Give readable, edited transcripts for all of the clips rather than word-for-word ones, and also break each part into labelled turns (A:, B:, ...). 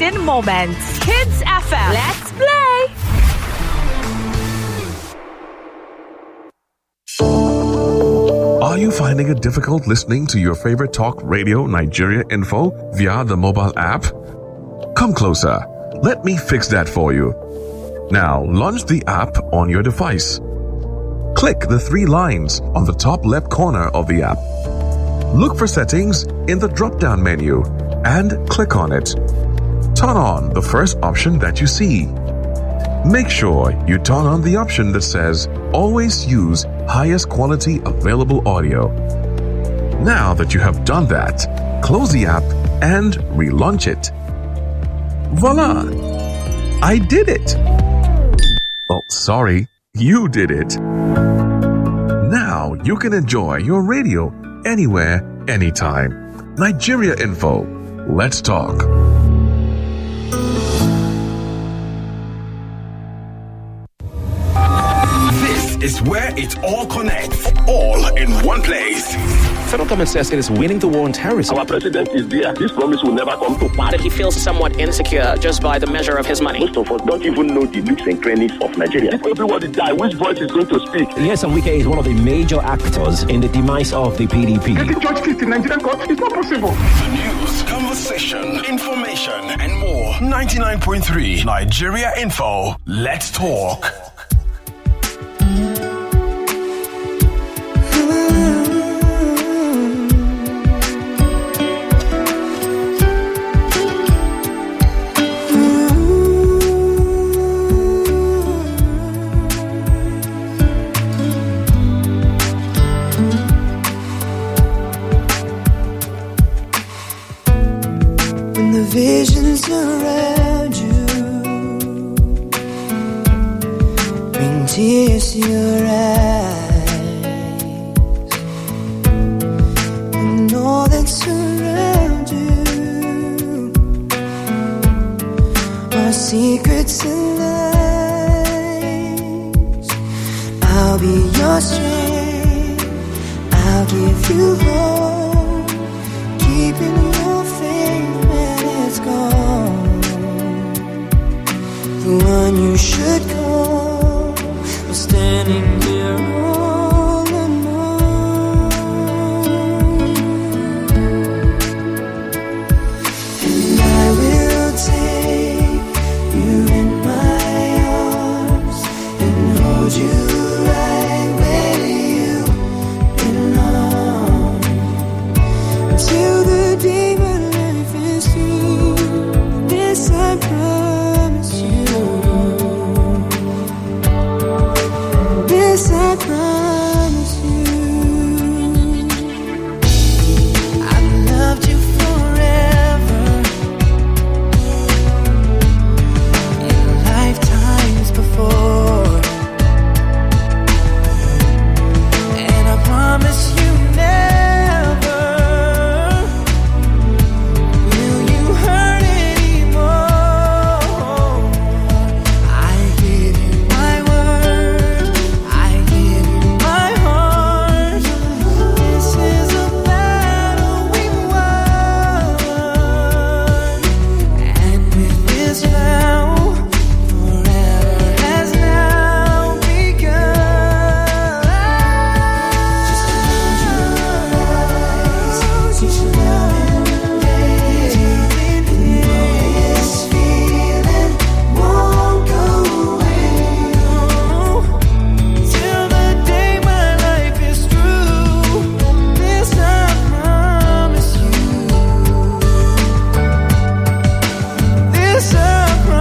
A: In moments. Kids FM. Let's play.
B: Are you finding it difficult listening to your favorite talk radio Nigeria info via the mobile app? Come closer. Let me fix that for you. Now launch the app on your device. Click the 3 lines on the top left corner of the app. Look for settings in the drop-down menu and click on it. Turn on the first option that you see. Make sure you turn on the option that says always use highest quality available audio. Now that you have done that, close the app and relaunch it. Voila! I did it! Oh, sorry, you did it. Now you can enjoy your radio anywhere, anytime. Nigeria Info. Let's talk.
C: Is where it all connects, all in one place.
D: Federal government says it is winning the war on terrorism.
E: Our president is there. This promise will never come to pass.
F: That he feels somewhat insecure just by the measure of his money.
E: Most of us don't even know the nooks and crannies of Nigeria. If everybody die, which voice is going to speak?
G: Yes, and Wike is one of the major actors in the demise of the PDP.
H: Getting judge case in Nigerian court is not possible.
C: The news, conversation, information, and more. 99.3 Nigeria Info. Let's talk.
I: Visions around you bring tears to your eyes, and all that surround you are secrets and lies. I'll be your strength, I'll give you hope, keeping your faith gone. The one you should call was standing here all alone. And I will take you in my arms and hold you right where you belong until the day my life is through. This I promise you. This I promise you. I've loved you forever in lifetimes before, and I promise you never will you hurt anymore. I give you my word, I give you my heart. This is a battle we won, and with this vow, forever has now begun. Just close your eyes, each loving day, and know this feeling won't go away. Till the day my life is through, this I promise you. This I promise you.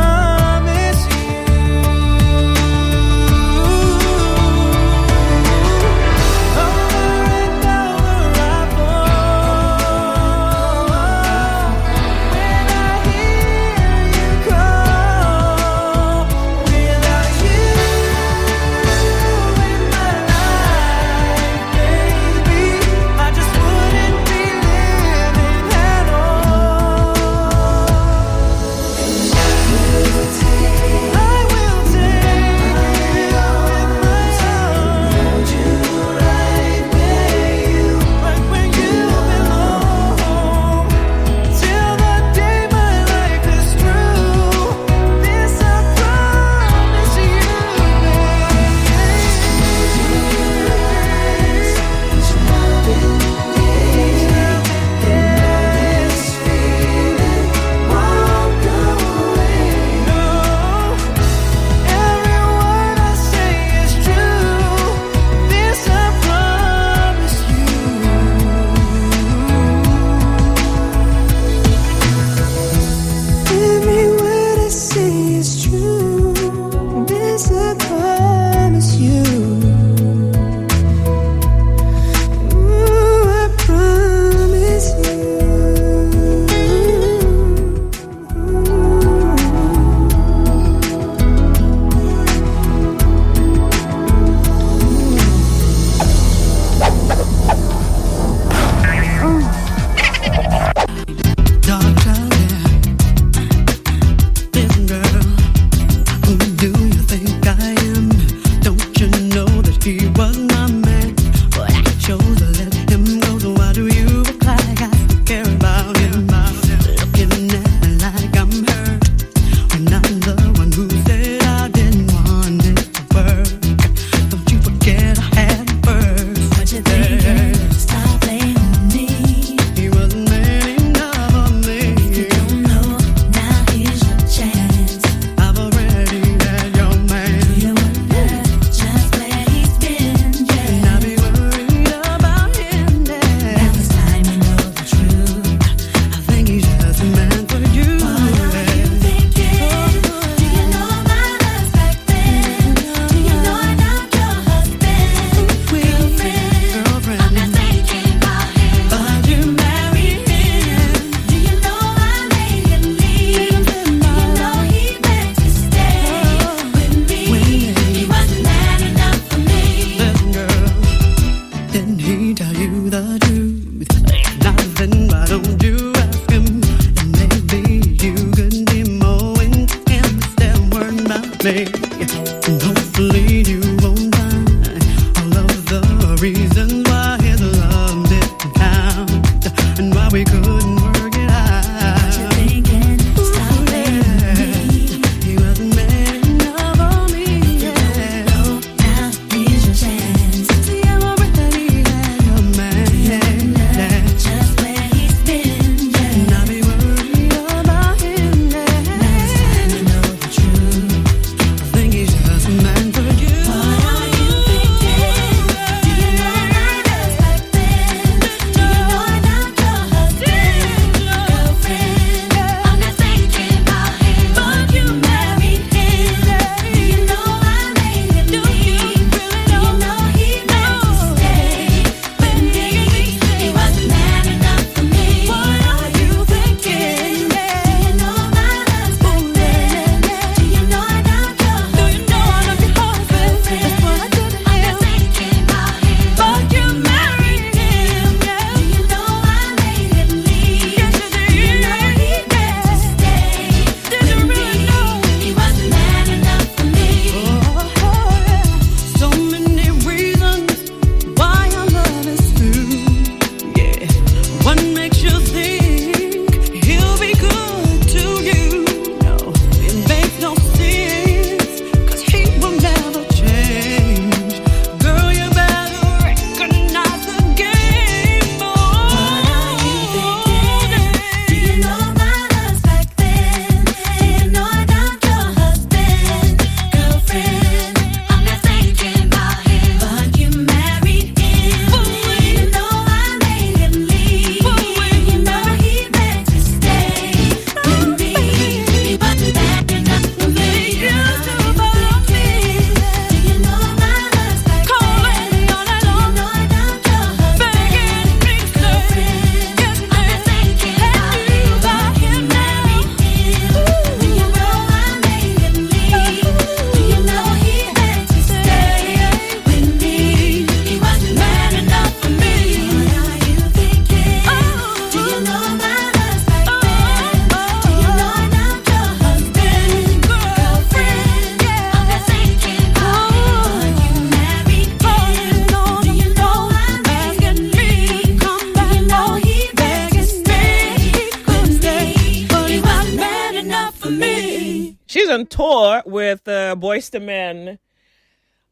F: me. She's on tour with Boyz II Men.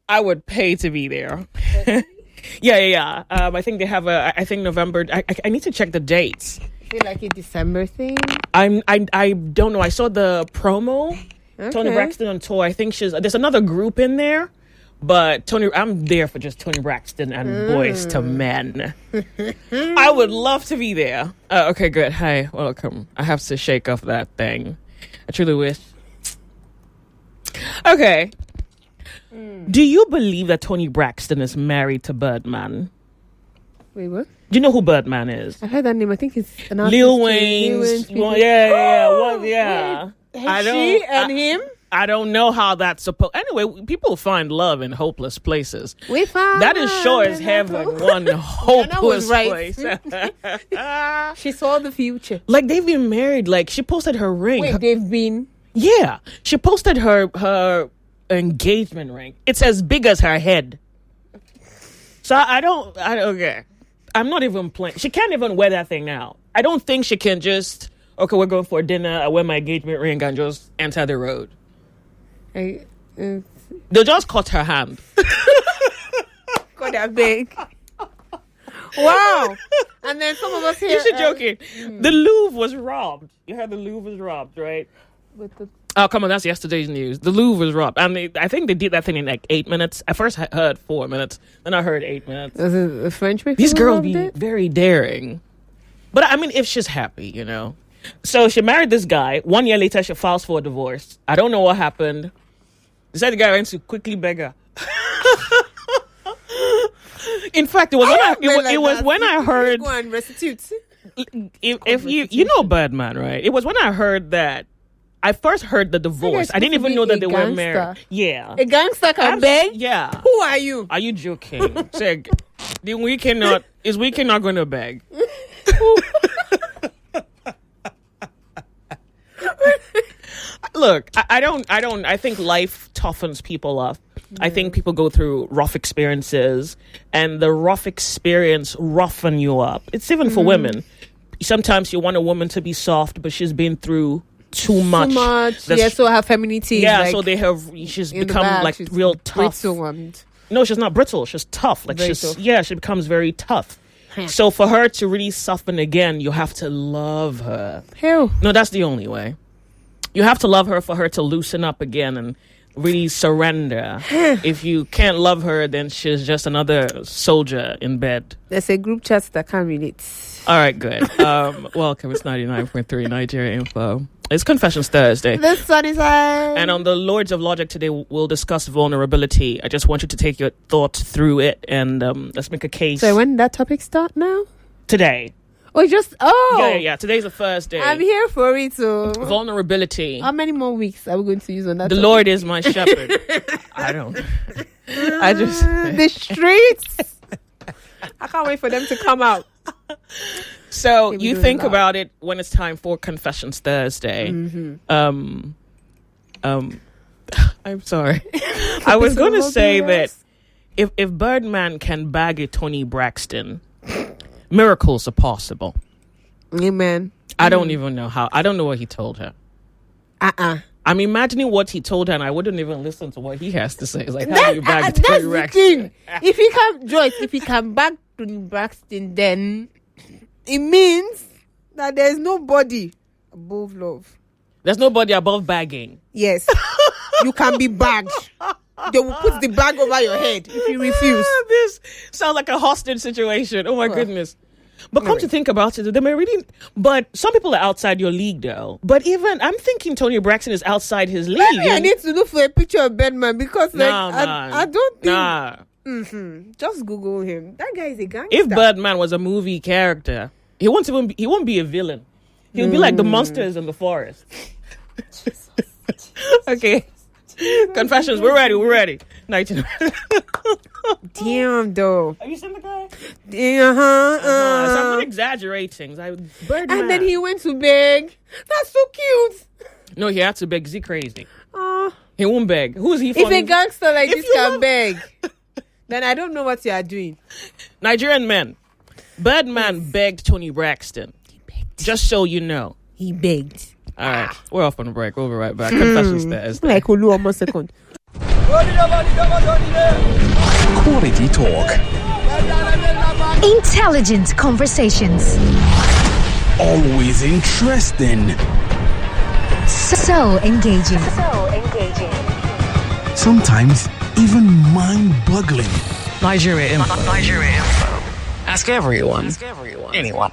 F: I would pay to be there. Yeah. I think they have I think November. I need to check the dates.
J: Feel like a December thing?
F: I don't know. I saw the promo. Okay. Toni Braxton on tour. I think there's another group in there, but I'm there for just Toni Braxton and Boyz II Men. I would love to be there. Okay, good. Hi, welcome. I have to shake off that thing. I truly wish. Okay. Do you believe that Toni Braxton is married to Birdman?
J: Wait, what?
F: Do you know who Birdman is?
J: I heard that name. I think it's an artist.
F: Lil Wayne's. Yeah.
J: She and him?
F: I don't know how that's supposed. Anyway, people find love in hopeless places.
J: We found
F: that is sure as heaven one hopeless place.
J: She saw the future.
F: Like they've been married. Like she posted her ring.
J: Wait, they've been?
F: Yeah, she posted her engagement ring. It's as big as her head. So I don't. Okay, I'm not even playing. She can't even wear that thing now. I don't think she can just. Okay, we're going for dinner. I wear my engagement ring and just enter the road. They'll just cut her hand.
J: God, that big. Wow. And then some of us here.
F: You're joking. The Louvre was robbed. You heard the Louvre was robbed, right? Oh, come on. That's yesterday's news. The Louvre was robbed. And I think they did that thing in like 8 minutes. I first heard 4 minutes. Then I heard 8 minutes.
J: Was it a French people?
F: These girls be very daring. But I mean, if she's happy, you know. So she married this guy. 1 year later, she files for a divorce. I don't know what happened. They said the guy went to quickly beg her. In fact, it was when I heard.
J: Go and restitute.
F: If you know Birdman, right? It was when I heard that. I first heard the divorce. I didn't even know that they were married. Yeah,
J: a gangster can beg.
F: Yeah.
J: Who are you?
F: Are you joking? Say, the weekend not is weekend not going to beg? Look, I think life toughens people up. I think people go through rough experiences, and the rough experience roughen you up. It's even for women. Sometimes you want a woman to be soft, but she's been through too much.
J: Yeah, so her femininity.
F: Yeah, so she's become like real tough. No, she's not brittle. She's tough. Like she becomes very tough. So for her to really soften again, you have to love her.
J: Hell.
F: No, that's the only way. You have to love her for her to loosen up again and really surrender. If you can't love her, then she's just another soldier in bed.
J: There's a group chat that can't relate.
F: All right, good. Welcome. It's 99.3 Nigeria Info. It's Confessions Thursday.
J: The sun is high.
F: And on the Lords of Logic today, we'll discuss vulnerability. I just want you to take your thoughts through it and let's make a case.
J: So when did that topic start now?
F: Today.
J: Yeah.
F: Today's the first day.
J: I'm here for it. So
F: vulnerability.
J: How many more weeks are we going to use on that?
F: The
J: topic?
F: Lord is my shepherd.
J: The streets. I can't wait for them to come out.
F: So you think about it when it's time for Confessions Thursday. I'm sorry. I was going to say that if Birdman can bag a Toni Braxton, miracles are possible.
J: Amen.
F: I don't even know how. I don't know what he told her. I'm imagining what he told her, and I wouldn't even listen to what he has to say. It's like, how do you bag Toni Braxton?
J: If he can bag Toni Braxton, then it means that there's nobody above love.
F: There's nobody above bagging.
J: Yes. You can be bagged. They will put the bag over your head if you refuse.
F: This sounds like a hostage situation. Oh my goodness. But come to think about it, they may really. But some people are outside your league, though. But even I'm thinking Toni Braxton is outside his league.
J: Maybe I need to look for a picture of Birdman because I don't think. Just Google him. That guy is a gangster.
F: If Birdman was a movie character, he won't be a villain. He'll be like the monsters in the forest. Okay. Confessions, we're ready. 19.
J: Damn, though.
F: Have you seen the guy?
J: So
F: I'm not exaggerating. Birdman.
J: And then he went to beg. That's so cute.
F: No, he had to beg. Is he crazy? He won't beg. Who is he for?
J: If a gangster like this can beg, then I don't know what you are doing.
F: Nigerian men. Birdman begged Toni Braxton.
J: He begged.
F: Just so you know.
J: He begged.
F: All right, we're off on a break. We'll be right back. Confessions Thursday.
J: Like Olu almost second.
C: Quality talk.
A: Intelligent conversations.
C: Always interesting.
A: So engaging.
C: Sometimes even mind-boggling.
K: Nigeria Info. Ask everyone. Anyone.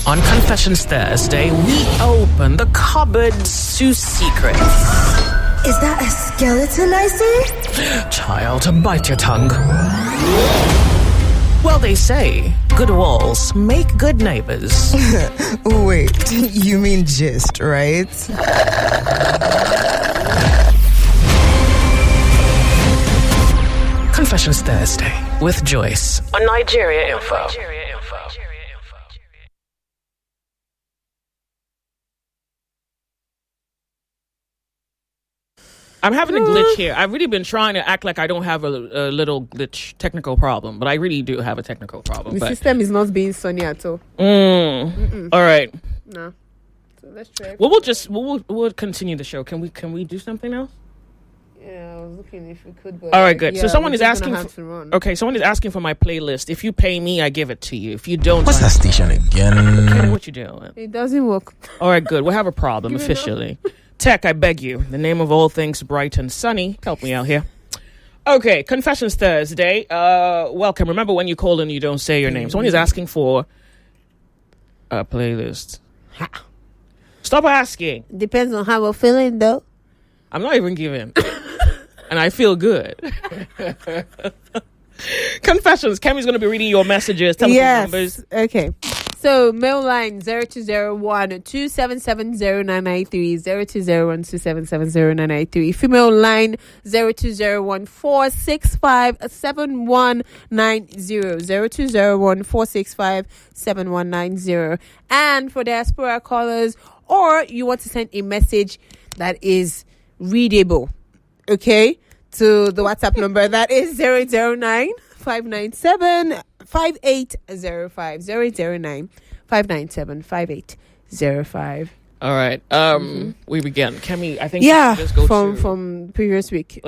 K: On Confessions Thursday, we open the cupboards to secrets.
A: Is that a skeleton I see?
K: Child, bite your tongue. Well, they say good walls make good neighbors.
L: Wait, you mean gist, right?
K: Confessions Thursday with Joyce on Nigeria Info.
F: I'm having a glitch here. I've really been trying to act like I don't have a little glitch technical problem, but I really do have a technical problem.
J: The system is not being sunny at all.
F: All right.
J: No. So let's try.
F: Well, we'll continue the show. Can we do something else?
J: Yeah, I was looking if we could. But
F: all right, good.
J: Yeah,
F: so someone is asking.
J: Okay,
F: someone is asking for my playlist. If you pay me, I give it to you. If you don't,
C: What's that station again?
F: What you doing?
J: It doesn't work.
F: All right, good. We'll have a problem officially. Tech, I beg you. The name of all things bright and sunny. Help me out here. Okay, Confessions Thursday. Welcome. Remember, when you call in, you don't say your name. Someone is asking for a playlist. Stop asking.
J: Depends on how we're feeling, though.
F: I'm not even giving. And I feel good. Confessions. Kemi's going to be reading your messages, telephone numbers.
J: Okay. So, mail line 0201-277-0993, 0201-277-0993. Female line 0201-465-7190, 0201-465-7190. And for diaspora callers, or you want to send a message that is readable, okay, to the WhatsApp number that is 009-597-5805, 009-597-5805.
F: All right. We begin. Kemi, I think
J: just go from previous week.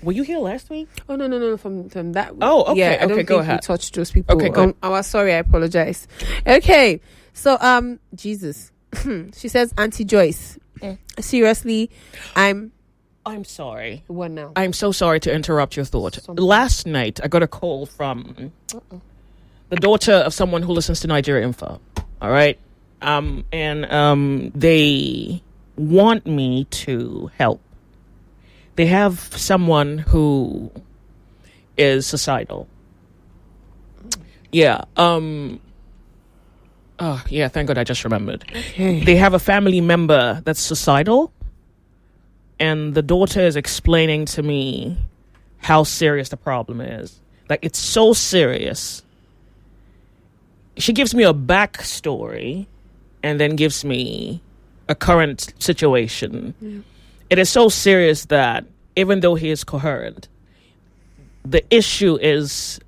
F: Were you here last week?
J: Oh no, from that week.
F: Oh, okay.
J: Yeah, I don't
F: go
J: think
F: ahead.
J: we touched those people.
F: Okay, good.
J: I was sorry. I apologize. Okay, so Jesus, she says, Auntie Joyce, seriously, I'm
F: sorry.
J: What now?
F: I'm so sorry to interrupt your thought. Last night, I got a call from the daughter of someone who listens to Nigeria Info. All right. And they want me to help. They have someone who is suicidal. Yeah. Oh, yeah. Thank God I just remembered.
J: Okay.
F: They have a family member that's suicidal. And the daughter is explaining to me how serious the problem is. Like, it's so serious. She gives me a backstory and then gives me a current situation. Yeah. It is so serious that even though he is coherent, the issue has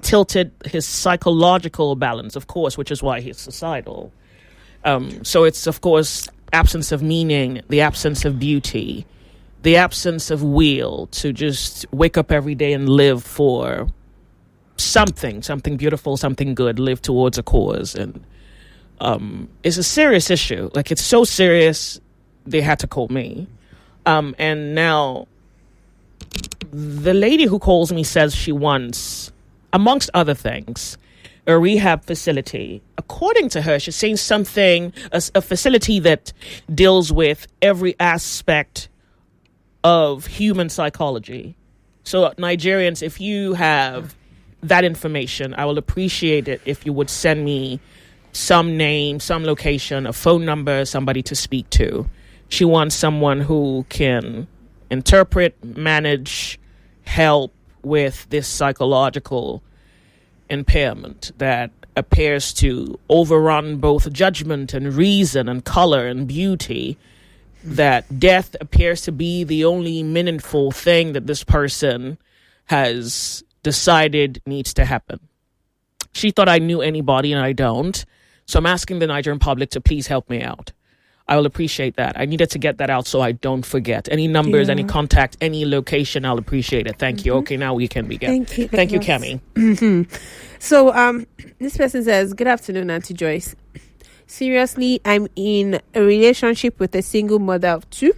F: tilted his psychological balance, of course, which is why he's suicidal. So it's, of course, absence of meaning, the absence of beauty, the absence of will to just wake up every day and live for something beautiful, something good, live towards a cause. And it's a serious issue. Like, it's so serious, they had to call me. And now the lady who calls me says she wants, amongst other things, a rehab facility. According to her, she's saying something, a facility that deals with every aspect of human psychology. So, Nigerians, if you have that information, I will appreciate it if you would send me some name, some location, a phone number, somebody to speak to. She wants someone who can interpret, manage, help with this psychological impairment that appears to overrun both judgment and reason and color and beauty, that death appears to be the only meaningful thing that this person has decided needs to happen. She thought I knew anybody and I don't. So I'm asking the Nigerian public to please help me out. I will appreciate that. I needed to get that out so I don't forget. Any numbers, any contact, any location, I'll appreciate it. Thank you. Okay, now we can begin. Thank you, Kemi.
J: So this person says, good afternoon, Auntie Joyce. Seriously, I'm in a relationship with a single mother of 2.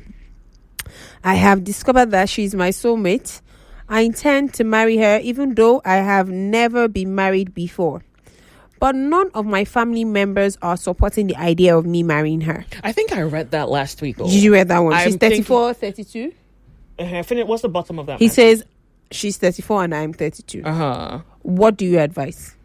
J: I have discovered that she's my soulmate. I intend to marry her even though I have never been married before. But none of my family members are supporting the idea of me marrying her.
F: I think I read that last week.
J: Did you read that one? She's 34, 32?
F: What's the bottom of that?
J: He says she's 34 and I'm 32. What do you advise?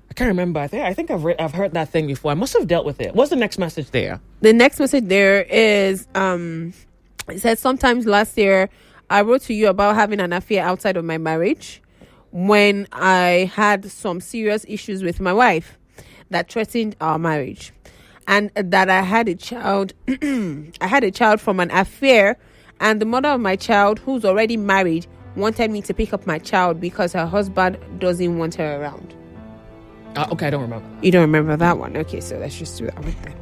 F: I can't remember. I think I've heard that thing before. I must have dealt with it. What's the next message there?
J: The next message there is it says, sometimes last year I wrote to you about having an affair outside of my marriage when I had some serious issues with my wife that threatened our marriage, and that I had a child. I had a child from an affair, and the mother of my child, who's already married, wanted me to pick up my child because her husband doesn't want her around.
F: Okay, I don't remember.
J: You don't remember that one? Okay, so let's just do that one then.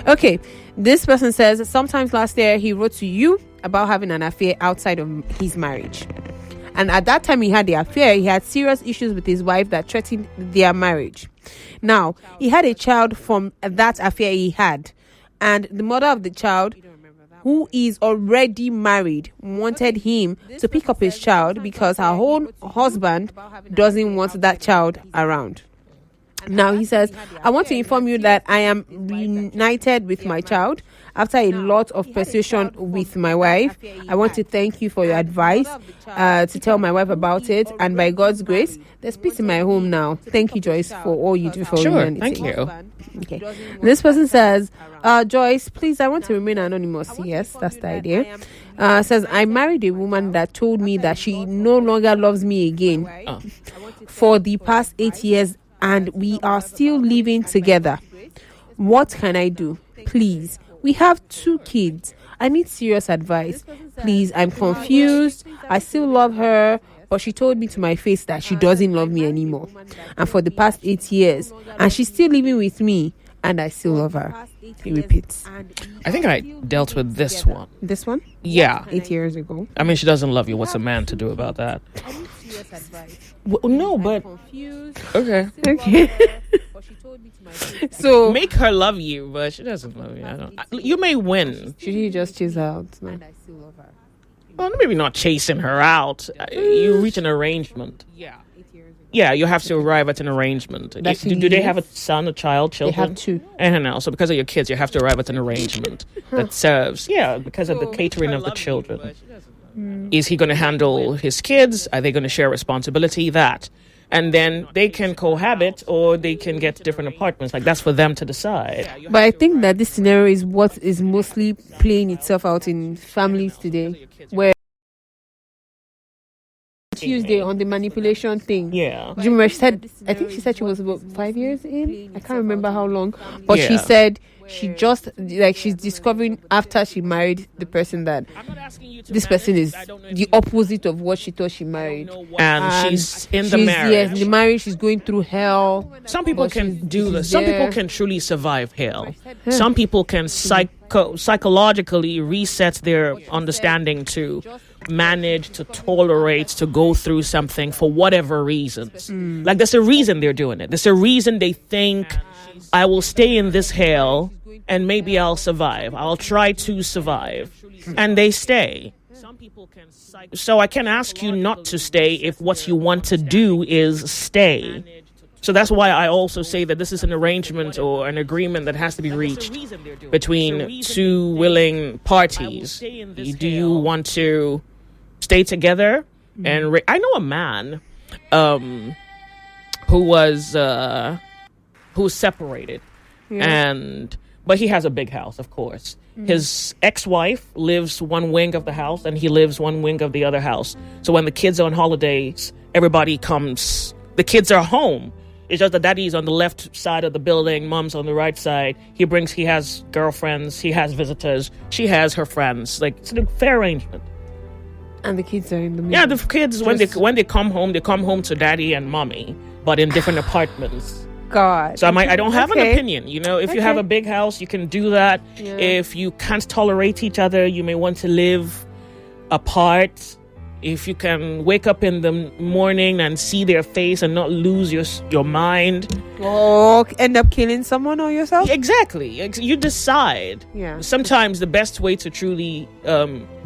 J: Okay, this person says, sometimes last year he wrote to you about having an affair outside of his marriage. And at that time he had the affair, he had serious issues with his wife that threatened their marriage. Now, he had a child from that affair he had. And the mother of the child, who is already married, wanted him to pick up his child because her own husband doesn't want that child around. Now he says, I want to inform you that I am reunited with my child after a lot of persuasion with my wife. I want to thank you for your advice, to tell my wife about it, and by God's grace, there's peace in my home now. Thank you, Joyce, for all you do for humanity.
F: Thank you.
J: Okay. This person says, Joyce, please, I want to remain anonymous. Yes, that's the idea. Says, I married a woman that told me that she no longer loves me again for the past 8 years, and we are still living together. What can I do? Please. We have 2 kids. I need serious advice. Please, I'm confused. I still love her, but she told me to my face that she doesn't love me anymore. And for the past 8 years, and she's still living with me, and I still love her. He repeats.
F: I think I dealt with this one.
J: This one?
F: Yeah.
J: 8 years ago.
F: I mean, she doesn't love you. What's a man to do about that? No, but okay.
J: So
F: make her love you, but she doesn't love you. You may win.
J: Should he just chase out? No.
F: Well, maybe not chasing her out. You reach an arrangement. Yeah, you have to arrive at an arrangement. Do they have a son, a child, children?
J: They have 2.
F: And no, so because of your kids, you have to arrive at an arrangement that serves. Yeah, because of the catering of the children. Is he going to handle his kids? Are they going to share responsibility? That. And then they can cohabit or they can get different apartments. Like, that's for them to decide.
J: But I think that this scenario is what is mostly playing itself out in families today, where Tuesday on the manipulation thing.
F: Yeah.
J: Do you remember she said she was about 5 years in? I can't remember how long. But she said she just, she's discovering after she married the person that this person is the opposite of what she thought she married.
F: And she's in the marriage.
J: Yes, the marriage, she's going through hell.
F: Some people can do this. Some people can truly survive hell. Some people can psychologically reset their understanding to manage, to tolerate, to go through something for whatever reasons. Like, there's a reason they're doing it. There's a reason they think, I will stay in this hell and maybe I'll survive. I'll try to survive. And they stay. So I can ask you not to stay if what you want to do is stay. So that's why I also say that this is an arrangement or an agreement that has to be reached between 2 willing parties. Do you want to stay together? And I know a man who was separated, but he has a big house, of course. His ex-wife lives one wing of the house, and he lives one wing of the other house. So when the kids are on holidays, everybody comes. The kids are home. It's just that daddy's on the left side of the building, mom's on the right side. He has girlfriends, he has visitors, she has her friends. Like, it's a fair arrangement.
J: And the kids are in the middle.
F: Yeah, the kids when they come home to daddy and mommy, but in different apartments.
J: God.
F: So I don't have an opinion. If you have a big house, you can do that.
J: Yeah.
F: If you can't tolerate each other, you may want to live apart. If you can wake up in the morning and see their face and not lose your mind.
J: Or end up killing someone or yourself?
F: Exactly. You decide.
J: Yeah.
F: Sometimes the best way to truly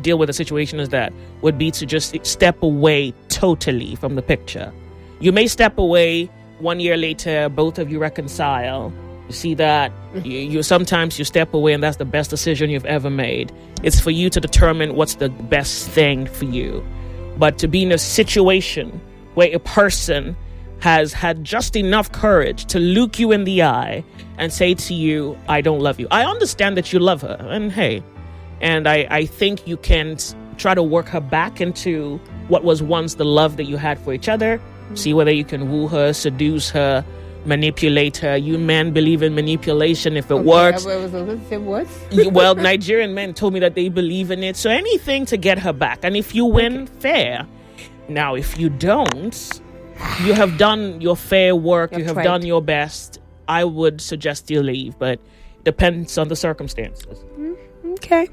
F: deal with a situation would be to just step away totally from the picture. You may step away. 1 year later, both of you reconcile. You see that you sometimes you step away, and that's the best decision you've ever made. It's for you to determine what's the best thing for you. But to be in a situation where a person has had just enough courage to look you in the eye and say to you, "I don't love you." I understand that you love her, and I think you can try to work her back into what was once the love that you had for each other. See whether you can woo her, seduce her, manipulate her. You men believe in manipulation if it works.
J: I was going to say what?
F: Well, Nigerian men told me that they believe in it. So anything to get her back. And if you win, fair. Now, if you don't, you have done your fair work. You have done your best. I would suggest you leave, but depends on the circumstances.
J: Okay.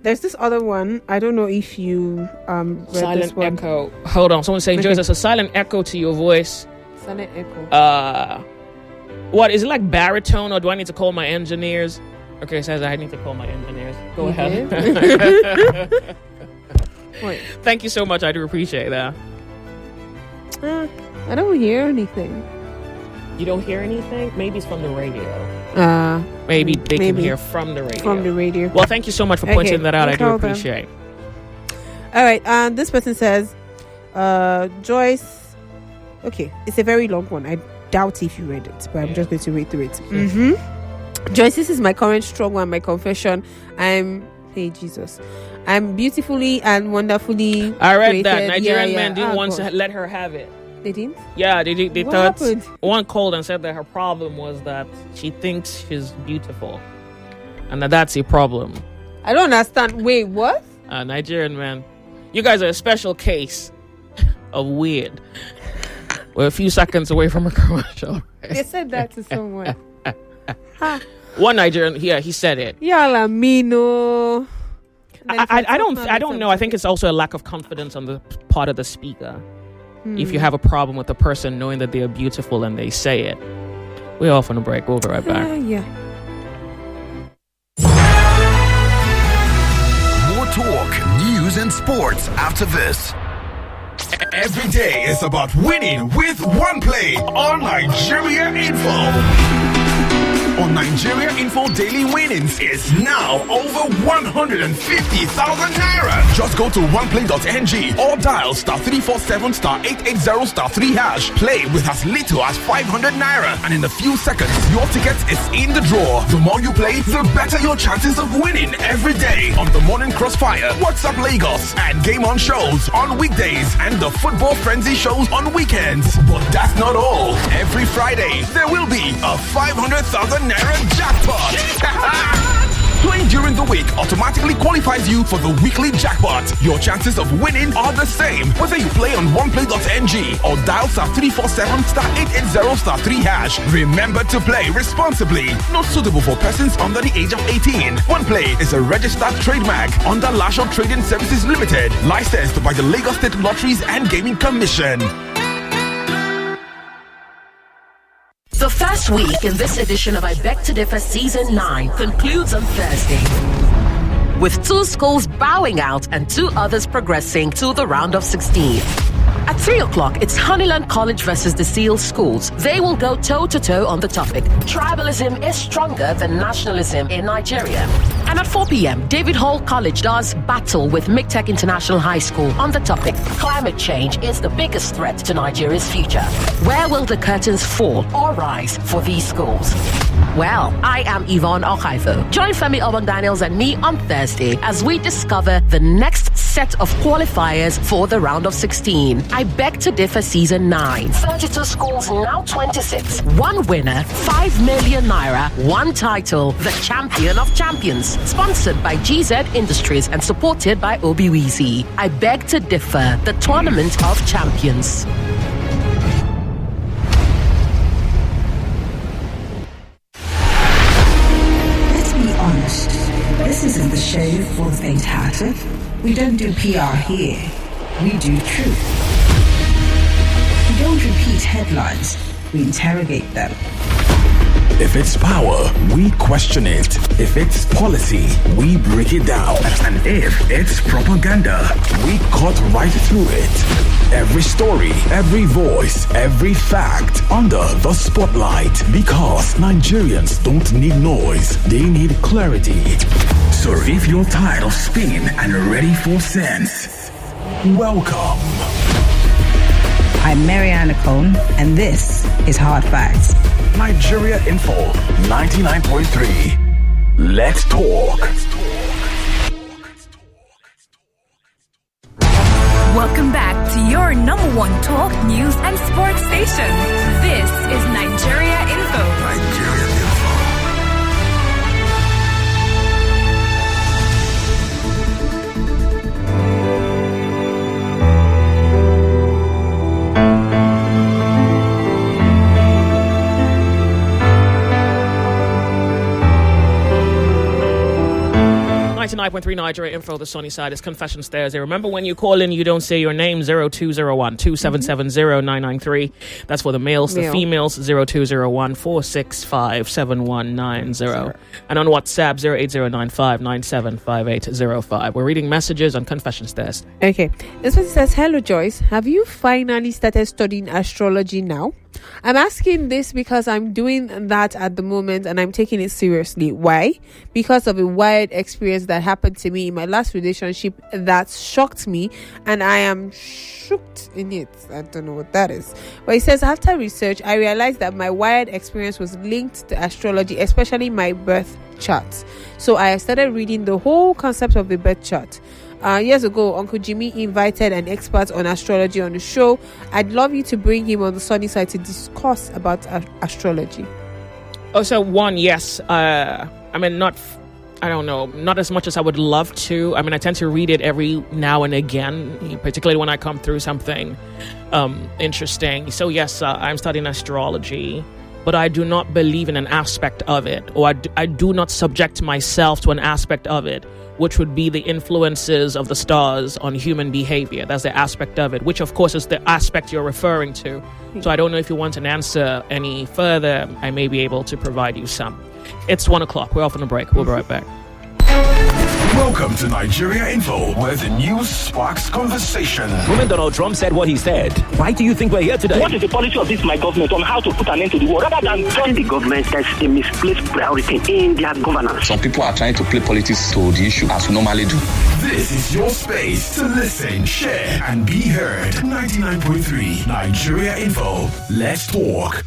J: There's this other one. I don't know if you read
F: silent
J: this one.
F: echo. Hold on. Someone's saying, Joyce, there's a silent echo to your voice.
J: Silent echo.
F: What is it, like baritone, or do I need to call my engineers? Okay, it says I need to call my engineers. Go ahead.
J: Wait.
F: Thank you so much. I do appreciate that.
J: I don't hear anything.
F: You don't hear anything? Maybe it's from the radio. Maybe they can hear from the radio.
J: From the radio.
F: Well, thank you so much for pointing that out. I do appreciate.
J: All right. This person says, Joyce. Okay, it's a very long one. I doubt if you read it, but I'm just going to read through it. Joyce, this is my current struggle and my confession. Hey Jesus, I'm beautifully and wonderfully.
F: I read
J: created.
F: that Nigerian men didn't want to let her have it.
J: They didn't?
F: Yeah, they
J: What
F: thought
J: happened?
F: one called and said that her problem was that she thinks she's beautiful, and that's a problem.
J: I don't understand. Wait, what?
F: Nigerian man, you guys are a special case of weird. We're a few seconds away from a commercial.
J: They said that to someone.
F: One Nigerian, he said it.
J: Y'all me no.
F: I don't know. I think it's also a lack of confidence on the part of the speaker. If you have a problem with the person knowing that they are beautiful and they say it. We're off on a break. We'll be right back.
C: More talk, news, and sports after this. Every day is about winning with one play on Nigeria Info. On Nigeria Info Daily Winnings is now over 150,000 naira. Just go to oneplay.ng or dial *347 *880 *3#. Play with as little as 500 naira, and in a few seconds, your ticket is in the draw. The more you play, the better your chances of winning every day on the Morning Crossfire, WhatsApp Lagos, and Game On shows on weekdays, and the Football Frenzy shows on weekends. But that's not all. Every Friday, there will be a 500,000 naira jackpot. Playing during the week automatically qualifies you for the weekly jackpot. Your chances of winning are the same whether you play on oneplay.ng or dial *347 *880 *3#. Remember to play responsibly. Not suitable for persons under the age of 18. OnePlay is a registered trademark under Lasho Trading Services Limited, licensed by the Lagos State Lotteries and Gaming Commission.
M: The first week in this edition of I Beg to Differ Season 9 concludes on Thursday, with 2 schools bowing out and 2 others progressing to the round of 16. At 3 o'clock, it's Honeyland College versus the Seal Schools. They will go toe-to-toe on the topic, Tribalism is stronger than nationalism in Nigeria. And at 4 p.m., David Hall College does battle with MIGTEC International High School on the topic, Climate change is the biggest threat to Nigeria's future. Where will the curtains fall or rise for these schools? Well, I am Yvonne Okaifo. Join Femi Obang Daniels and me on Thursday as we discover the next set of qualifiers for the round of 16. I Beg to Differ Season 9. 32 schools, now 26. One winner, 5 million naira. One title, the champion of champions. Sponsored by GZ Industries and supported by Obiwizi. I Beg to Differ, the tournament of champions.
N: Let's be honest. This isn't the show for the faint-hearted. We don't do PR here. We do truth. We don't repeat headlines. We interrogate them.
C: If it's power, we question it. If it's policy, we break it down. And if it's propaganda, we cut right through it. Every story, every voice, every fact under the spotlight. Because Nigerians don't need noise, they need clarity. So if you're tired of spin and ready for sense, welcome.
N: I'm Mariana Cone, and this is Hard Facts.
C: Nigeria Info 99.3. Let's talk.
A: Welcome back to your number one talk, news, and sports station. This is Nigeria Info.
C: Nigeria Info.
F: Nigeria Info, the sunny side is Confession Stairs. Remember, when you call in, you don't say your name. 0201 277 0993. That's for the males. The females, 0201 465 7190. And on WhatsApp, 08095975805. We're reading messages on Confession Stairs.
J: Okay. This one says, hello, Joyce. Have you finally started studying astrology now? I'm asking this because I'm doing that at the moment and I'm taking it seriously. Why? Because of a wild experience that happened to me in my last relationship that shocked me, and I am shocked in it. I don't know what that is. But it says, after research, I realized that my wild experience was linked to astrology, especially my birth chart. So I started reading the whole concept of the birth chart. Years ago, Uncle Jimmy invited an expert on astrology on the show. I'd love you to bring him on the sunny side to discuss about astrology.
F: Also, yes. I mean, not as much as I would love to. I mean, I tend to read it every now and again, particularly when I come through something interesting. So yes, I'm studying astrology, but I do not believe in an aspect of it, or I do not subject myself to an aspect of it, which would be the influences of the stars on human behavior. That's the aspect of it, which of course is the aspect you're referring to. So I don't know if you want an answer any further. I may be able to provide you some. It's 1:00. We're off on a break. We'll be right back.
C: Welcome to Nigeria Info, where the news sparks conversation.
G: When Donald Trump said what he said, why do you think we're here today?
E: What is the policy of this my government on how to put an end to the war? Rather than join the government, there's a misplaced priority in their governance.
O: Some people are trying to play politics to the issue as we normally do.
C: This is your space to listen, share, and be heard. 99.3 Nigeria Info. Let's talk.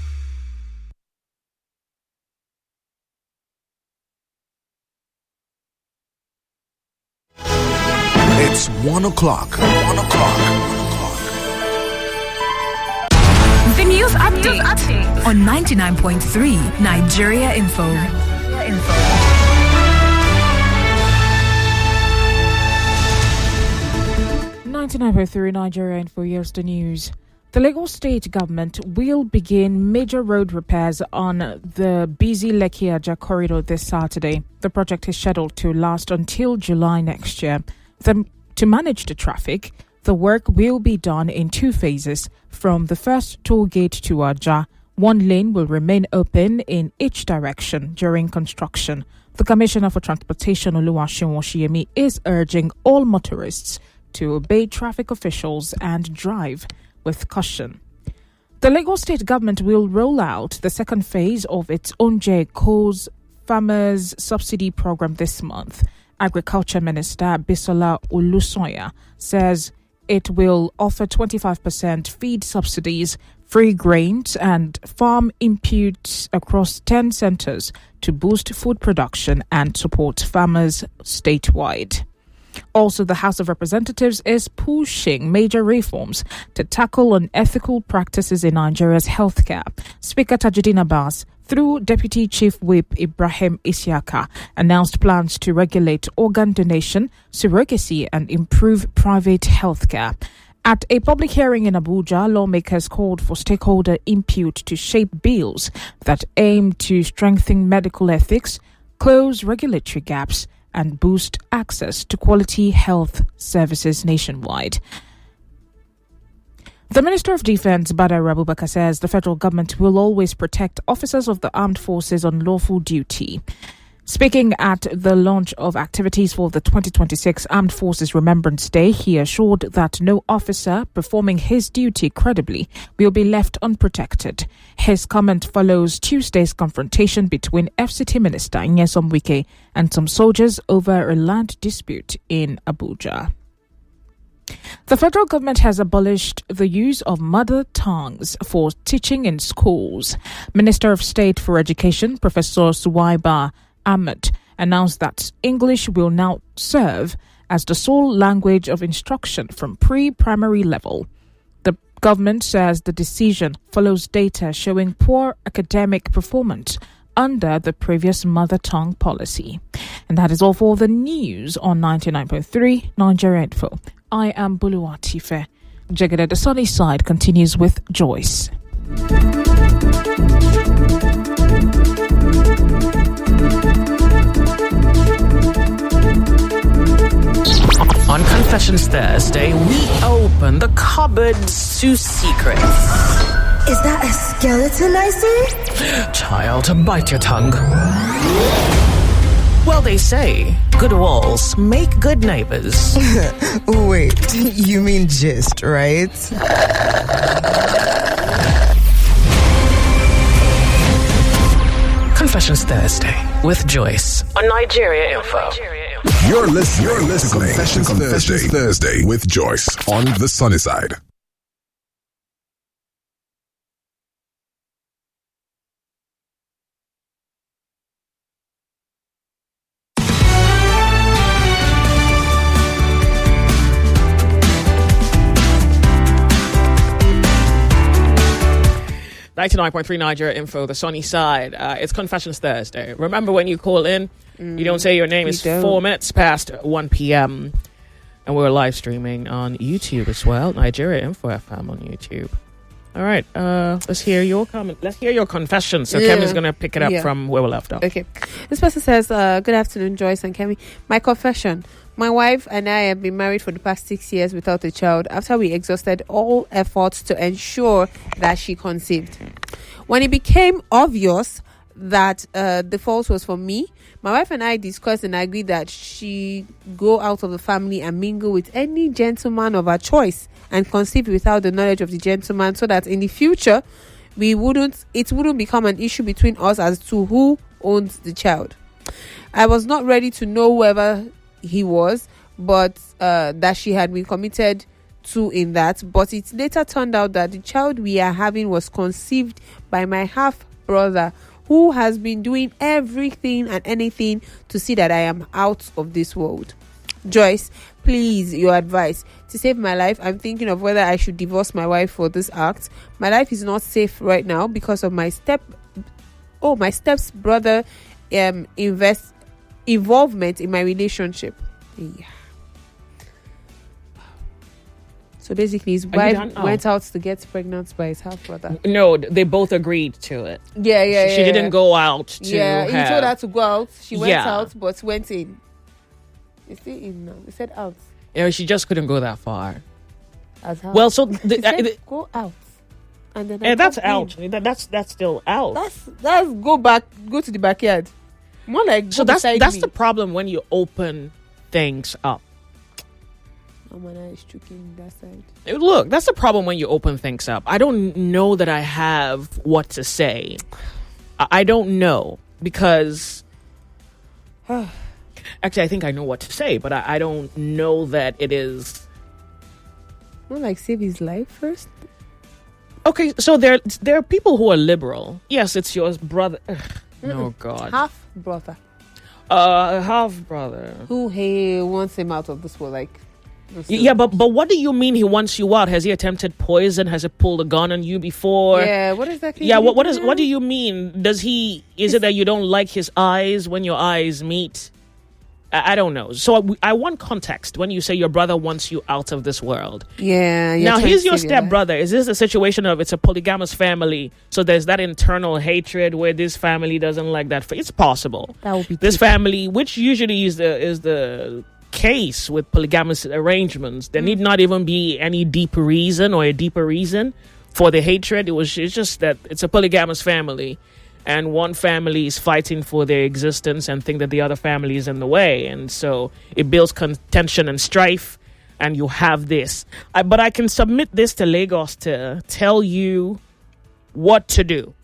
C: It's 1:00.
A: The news update on 99.3 Nigeria Info.
P: 99.3 Nigeria Info. Here's the news. The Lagos State government will begin major road repairs on the busy Lekki-Aja corridor this Saturday. The project is scheduled to last until July next year. To manage the traffic, the work will be done in two phases. From the first toll gate to Aja, one lane will remain open in each direction during construction. The Commissioner for Transportation, Oluwaseun Oshiyemi, is urging all motorists to obey traffic officials and drive with caution. The Lagos State government will roll out the second phase of its Onje Co's Farmers Subsidy Program this month. Agriculture Minister Bisola Olusoya says it will offer 25% feed subsidies, free grains and farm inputs across 10 centers to boost food production and support farmers statewide. Also, the House of Representatives is pushing major reforms to tackle unethical practices in Nigeria's healthcare. Speaker Tajuddin Abbas, through Deputy Chief Whip Ibrahim Isiaka, announced plans to regulate organ donation, surrogacy, and improve private healthcare. At a public hearing in Abuja, lawmakers called for stakeholder input to shape bills that aim to strengthen medical ethics, close regulatory gaps, and boost access to quality health services nationwide. The Minister of Defense, Badar Abubakar, says the federal government will always protect officers of the armed forces on lawful duty. Speaking at the launch of activities for the 2026 Armed Forces Remembrance Day, he assured that no officer performing his duty credibly will be left unprotected. His comment follows Tuesday's confrontation between FCT Minister Nyesom Wike and some soldiers over a land dispute in Abuja. The federal government has abolished the use of mother tongues for teaching in schools. Minister of State for Education, Professor Suwaiba Ahmed, announced that English will now serve as the sole language of instruction from pre-primary level. The government says the decision follows data showing poor academic performance under the previous mother tongue policy. And that is all for the news on 99.3 Nigeria Info. I am Buluwatife. Jegede, the sunny side continues with Joyce.
K: On Confessions Thursday, we open the cupboards to secrets.
Q: Is that a skeleton I see?
K: Child, bite your tongue. Well, they say good walls make good neighbors.
L: Wait, you mean gist, right?
K: Confessions Thursday with Joyce on Nigeria Info.
C: You're listening to Confessions Thursday with Joyce on the sunny side.
F: .3 Nigeria Info, the sunny side. It's Confessions Thursday. Remember, when you call in, you don't say your name. It's 4 minutes past 1 p.m. And we're live streaming on YouTube as well. Nigeria Info FM on YouTube. All right. Let's hear your comment. Let's hear your confession. So Kemi is going to pick it up from where we left off.
J: Okay. This person says, good afternoon, Joyce and Kemi. My confession. My wife and I have been married for the past 6 years without a child after we exhausted all efforts to ensure that she conceived. When it became obvious that the fault was for me, my wife and I discussed and agreed that she go out of the family and mingle with any gentleman of her choice and conceive without the knowledge of the gentleman, so that in the future it wouldn't become an issue between us as to who owns the child. I was not ready to know whoever he was, but that she had been committed to in that. But it later turned out that the child we are having was conceived by my half brother, who has been doing everything and anything to see that I am out of this world. Joyce, please, your advice. To save my life, I'm thinking of whether I should divorce my wife for this act. My life is not safe right now because of my step's brother involvement in my relationship. Yeah. So basically, his wife went out to get pregnant by his half brother.
F: No, they both agreed to it.
J: Yeah.
F: She didn't go out to.
J: Yeah, he told her to go out. She went out, but went in. Is he in now? He said out.
F: Yeah, she just couldn't go that far.
J: As how?
F: Well, so
J: go out. And then
F: that's out. That's still out.
J: That's go to the backyard. More like
F: so that's the problem when you open things up.
J: Is that side.
F: Look, that's the problem when you open things up. I don't know that I have what to say. I don't know because actually I think I know what to say, but I don't know that it is.
J: Not like save his life first.
F: Okay, so there are people who are liberal. Yes, it's your brother. Oh God,
J: half brother.
F: Half brother.
J: Who he wants him out of this world, like.
F: Yeah, but what do you mean he wants you out? Has he attempted poison? Has he pulled a gun on you before?
J: Yeah, what exactly?
F: Yeah, what do you mean? Is it that you don't like his eyes when your eyes meet? I don't know. So I want context when you say your brother wants you out of this world.
J: Yeah.
F: Now he's your stepbrother. Is this a situation of it's a polygamous family? So there's that internal hatred where this family doesn't like that. It's possible.
J: That would be
F: this family, which usually is the case with polygamous arrangements. There need not even be any deep reason or a deeper reason for the hatred. It's just that it's a polygamous family. And one family is fighting for their existence and think that the other family is in the way. And so it builds contention and strife. And you have this. But I can submit this to Lagos to tell you what to do.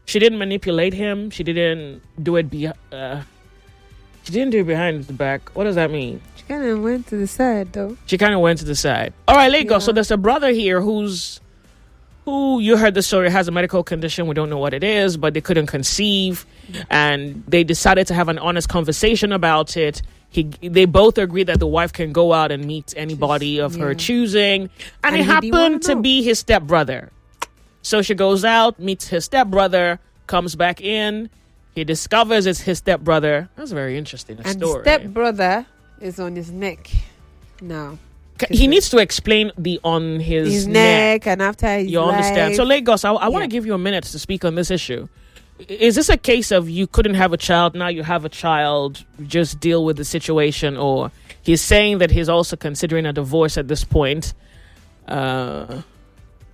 F: She didn't manipulate him. She didn't do it she didn't do it behind his back. What does that mean?
J: She kind of went to the side, though.
F: She kind of went to the side. All right, Lagos. Yeah. So there's a brother here who you heard the story, has a medical condition. We don't know what it is, but they couldn't conceive. And they decided to have an honest conversation about it. They both agreed that the wife can go out and meet anybody of her choosing. And it happened to be his stepbrother. So she goes out, meets his stepbrother, comes back in. He discovers it's his stepbrother. That's very interesting.
J: And the stepbrother is on his neck now.
F: He needs to explain on his neck
J: and after his
F: You understand? So Lagos, I want to give you a minute to speak on this issue. Is this a case of you couldn't have a child, now you have a child, just deal with the situation? Or he's saying that he's also considering a divorce at this point? Let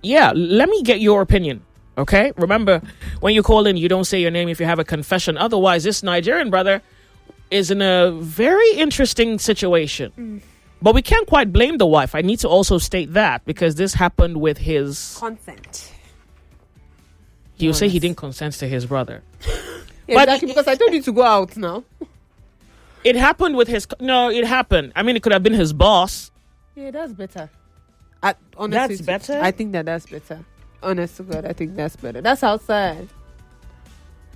F: me get your opinion. Okay? Remember, when you call in, you don't say your name if you have a confession. Otherwise, this Nigerian brother is in a very interesting situation. But we can't quite blame the wife. I need to also state that because this happened with his
J: consent.
F: He'll say he didn't consent to his brother.
J: Exactly, because I told you to go out now.
F: It happened with his... No, it happened. I mean, it could have been his boss.
J: Yeah, that's better. Honestly,
F: that's better?
J: I think that's better. Honest to God, I think that's better. That's outside.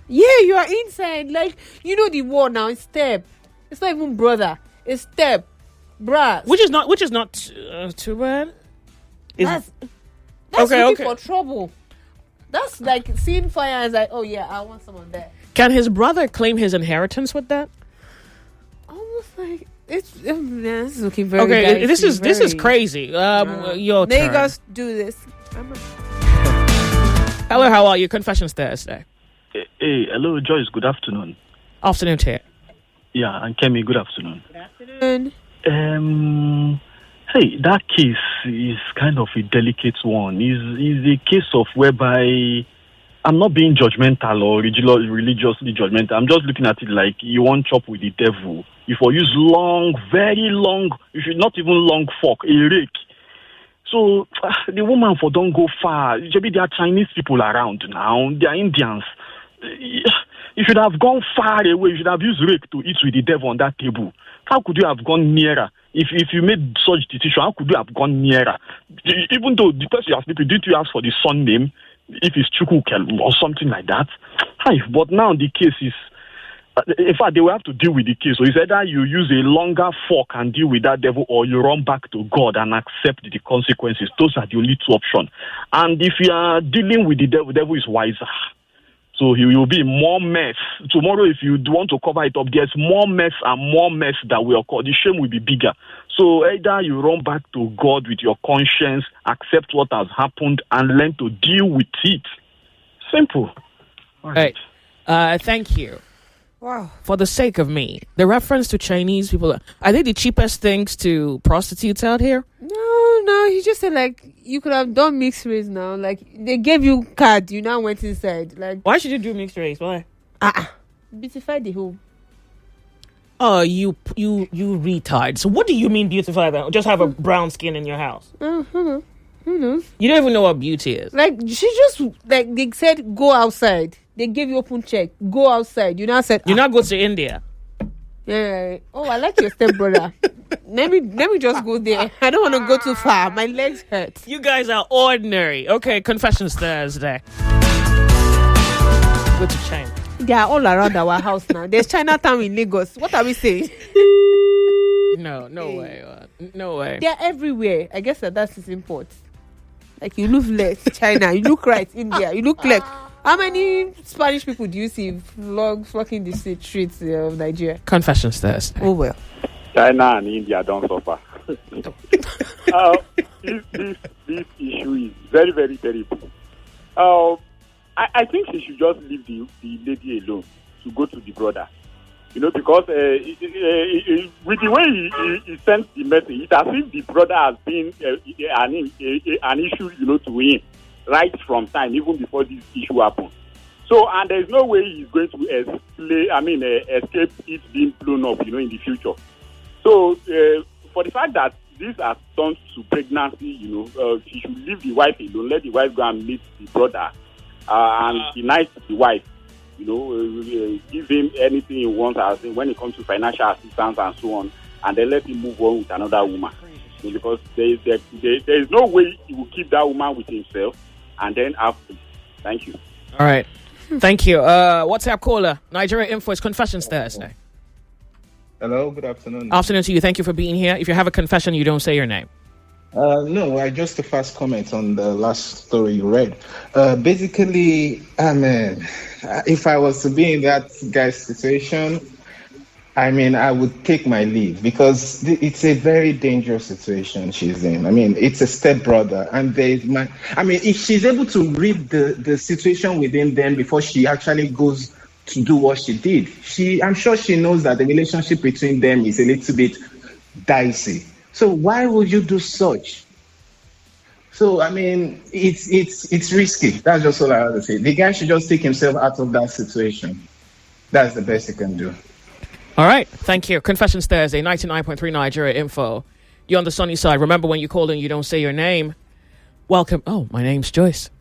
J: Yeah, you are inside. Like, you know the war now. It's step. It's not even brother. It's step. Bruh.
F: Which is not too bad.
J: That's looking for trouble. That's like seeing fire and like, oh yeah, I want someone there.
F: Can his brother claim his inheritance with that?
J: Almost like this is looking very.
F: Okay,
J: dicey,
F: this is crazy. Your turn.
J: Lagos, do this.
F: Hello, how are you? Confessions Thursday.
R: Hey, hello, Joyce. Good afternoon.
F: Afternoon to you.
R: Yeah, and Kemi, good afternoon.
J: Good afternoon.
R: Hey, that case is kind of a delicate one. Is a case of whereby I'm not being judgmental or religiously judgmental. I'm just looking at it like you want chop with the devil. If you use long, very long, you should not even long fork, a rake. So the woman for don't go far. Maybe there are Chinese people around now. They are Indians. You should have gone far away. You should have used rake to eat with the devil on that table. How could you have gone nearer? If you made such decision, how could you have gone nearer? Even though the person you asked people, didn't you ask for the son name? If it's Chukwukel or something like that. Hi, but now the case is... in fact, they will have to deal with the case. So it's either you use a longer fork and deal with that devil, or you run back to God and accept the consequences. Those are the only two options. And if you are dealing with the devil is wiser. So he will be more mess. Tomorrow, if you want to cover it up, there's more mess and more mess that will occur. The shame will be bigger. So either you run back to God with your conscience, accept what has happened, and learn to deal with it. Simple.
F: All right. Thank you.
J: Wow.
F: For the sake of me, the reference to Chinese people, are they the cheapest things to prostitutes out here?
J: No, he just said like you could have done mixed race now. Like they gave you card, you now went inside. Like
F: why should you do mixed race? Why?
J: Beautify the home.
F: Oh, you retard. So what do you mean beautify that? Just have a brown skin in your house?
J: Who knows?
F: You don't even know what beauty is.
J: Like she just like they said go outside. They gave you open check. Go outside. You now said
F: you not go to India.
J: Yeah. Oh, I like your stepbrother. let me just go there. I don't want to go too far. My legs hurt.
F: You guys are ordinary. Okay, Confessions Thursday. Go to China.
J: They are all around our house now. There's Chinatown in Lagos. What are we saying?
F: No way. No way.
J: They're everywhere. I guess that's his import. Like, you look left China, you look right India, you look left. How many Spanish people do you see walking the streets of Nigeria?
F: Confessions Thursday.
J: Oh, well.
S: China and India don't suffer. This issue is very, very terrible. I think she should just leave the lady alone to go to the brother. Because with the way he sent the message, it's as if the brother has been an issue, to him right from time, even before this issue happened. So, and there's no way he's going to escape it being blown up, in the future. So, for the fact that this has turned to pregnancy, she should leave the wife alone, let the wife go and meet the brother, and be nice to the wife. Give him anything he wants as when it comes to financial assistance and so on, and then let him move on with another woman. Because there is no way he will keep that woman with himself and then have peace. Thank you.
F: All right. Thank you. WhatsApp caller, Nigeria Info, it's Confessions Thursday.
T: Hello, good afternoon.
F: Afternoon to you. Thank you for being here. If you have a confession, you don't say your name.
T: No, I just the first comment on the last story you read. Basically, if I was to be in that guy's situation, I would take my leave because it's a very dangerous situation she's in. It's a stepbrother, and if she's able to read the situation within them before she actually goes to do what she did, I'm sure she knows that the relationship between them is a little bit dicey. So why would you do such? So, it's risky. That's just all I have to say. The guy should just take himself out of that situation. That's the best he can do.
F: All right. Thank you. Confessions Thursday, 99.3 Nigeria Info. You're on the sunny side. Remember, when you call in, you don't say your name. Welcome. Oh, my name's Joyce.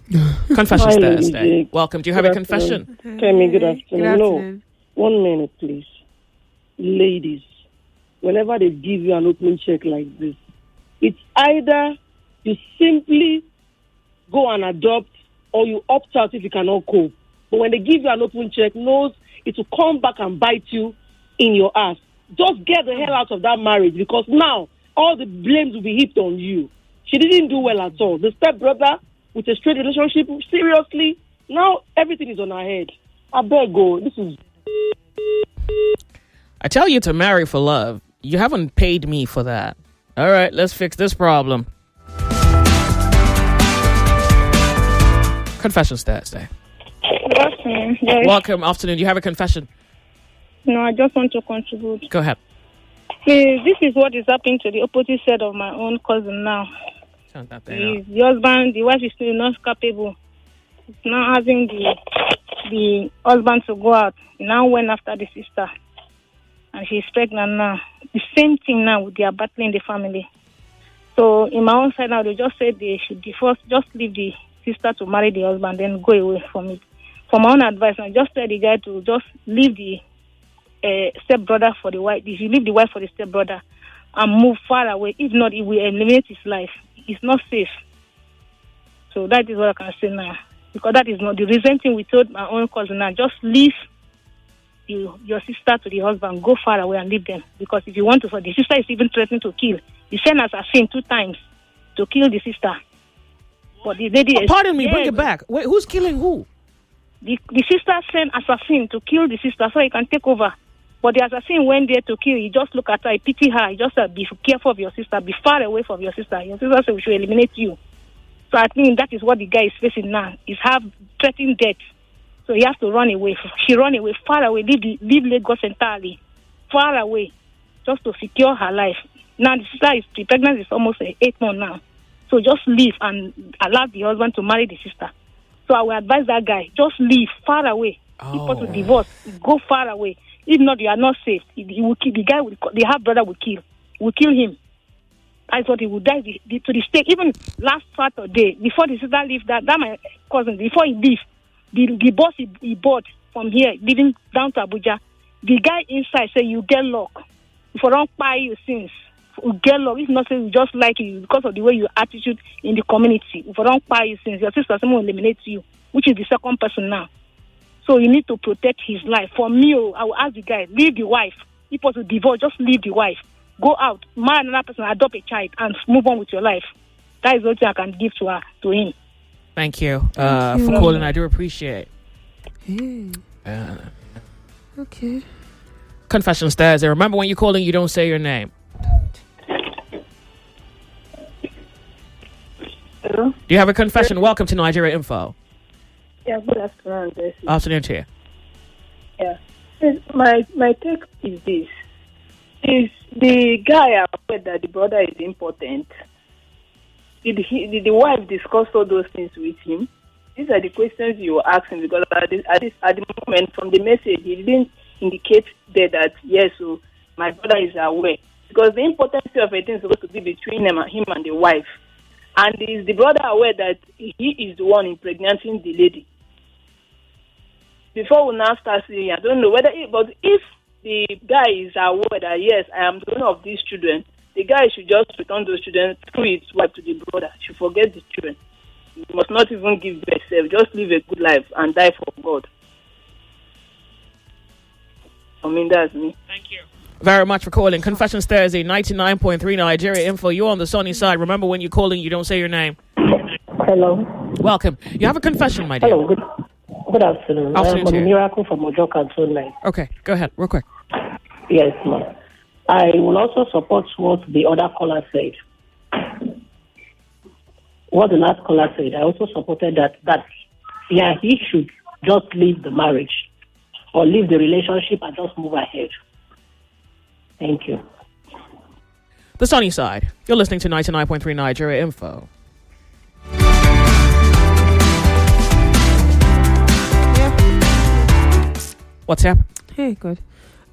F: Confessions
U: Hi,
F: Thursday.
U: Lady.
F: Welcome. Do you have a confession?
U: Kemi, good afternoon. No, 1 minute, please. Ladies, whenever they give you an opening check like this, it's either you simply go and adopt or you opt out if you cannot cope. But when they give you an open check, knows it will come back and bite you in your ass. Just get the hell out of that marriage, because now all the blames will be heaped on you. She didn't do well at all. The stepbrother with a straight relationship, seriously, now everything is on her head. I beg go. This is...
F: I tell you to marry for love. You haven't paid me for that. All right, let's fix this problem. Confessions Thursday.
V: Good afternoon. Yes.
F: Welcome. Afternoon. Do you have a confession?
V: No, I just want to contribute.
F: Go ahead.
V: This is what is happening to the opposite side of my own cousin now. The husband, the wife is still not capable. It's now having the husband to go out. He now went after the sister. And she's pregnant now. The same thing now, they are battling the family. So in my own side now, they just said they should divorce, just leave the sister to marry the husband, then go away from it. For my own advice, I just tell the guy to just leave the stepbrother for the wife. If you leave the wife for the stepbrother and move far away, if not, it will eliminate his life. It's not safe. So that is what I can say now. Because that is not the reason thing we told my own cousin now. Just leave your sister to the husband, go far away and leave them. Because if you want to, the sister is even threatening to kill. The son has seen 2 times to kill the sister. But the lady
F: pardon me, bring it back. Wait, who's killing who?
V: The sister sent assassin to kill the sister so he can take over. But the assassin went there to kill. He just look at her, he pity her. He just said, be careful of your sister, be far away from your sister. Your sister said we should eliminate you. So I think that is what the guy is facing now. He's threatening death. So he has to run away. She run away, far away, leave Lagos entirely, far away, just to secure her life. Now the pregnancy is almost 8 months now. So just leave and allow the husband to marry the sister. So I will advise that guy, just leave far away. People to divorce, go far away. If not, you are not safe. He will kill the guy. The half brother will kill him. That's what he will die to the stake. Even last Saturday, before the sister leave, that my cousin, before he leave, the boss he bought from here, leaving down to Abuja, the guy inside said, you get luck. If I don't buy you since, you get luck. If not, say we just like you because of the way your attitude in the community. If I don't buy you since, your sister someone will eliminate you, which is the second person now. So you need to protect his life. For me, I will ask the guy, leave the wife. If possible, divorce, just leave the wife. Go out, marry another person, adopt a child, and move on with your life. That is what I can give to him.
F: Thank you for calling. I do appreciate.
J: Okay.
F: Confessions Thursday. Remember, when you're calling, you don't say your name.
V: Hello?
F: Do you have a confession? Welcome to Nigeria Info.
V: Yeah, good afternoon, Jesse.
F: Afternoon to you.
V: Yeah. My take is this. Is the guy aware that the brother is important? Did the wife discuss all those things with him? These are the questions you were asking, because at the moment, from the message, he didn't indicate there that, yes, so my brother is aware. Because the importance of a thing is supposed to be between him and the wife. And is the brother aware that he is the one impregnating the lady? Before we now start seeing, I don't know whether, but if the guy is aware that, yes, I am the owner of these children, the guy should just return those children through his wife to the brother. He should forget the children. He must not even give birth, just live a good life and die for God. I mean, that's me.
F: Thank you very much for calling. Confessions Thursday, 99.3 Nigeria Info. You're on the sunny side. Remember, when you're calling, you don't say your name.
B: Hello.
F: Welcome. You have a confession, my dear.
B: Hello. Good afternoon. I'm a miracle from Ojo Canton Line.
F: Okay, go ahead, real quick.
B: Yes, ma'am. I will also support what the other caller said. What the last caller said, I also supported that he should just leave the marriage or leave the relationship and just move ahead. Thank you.
F: The sunny side. You're listening to 99.3 Nigeria Info. What's up?
J: Hey, good.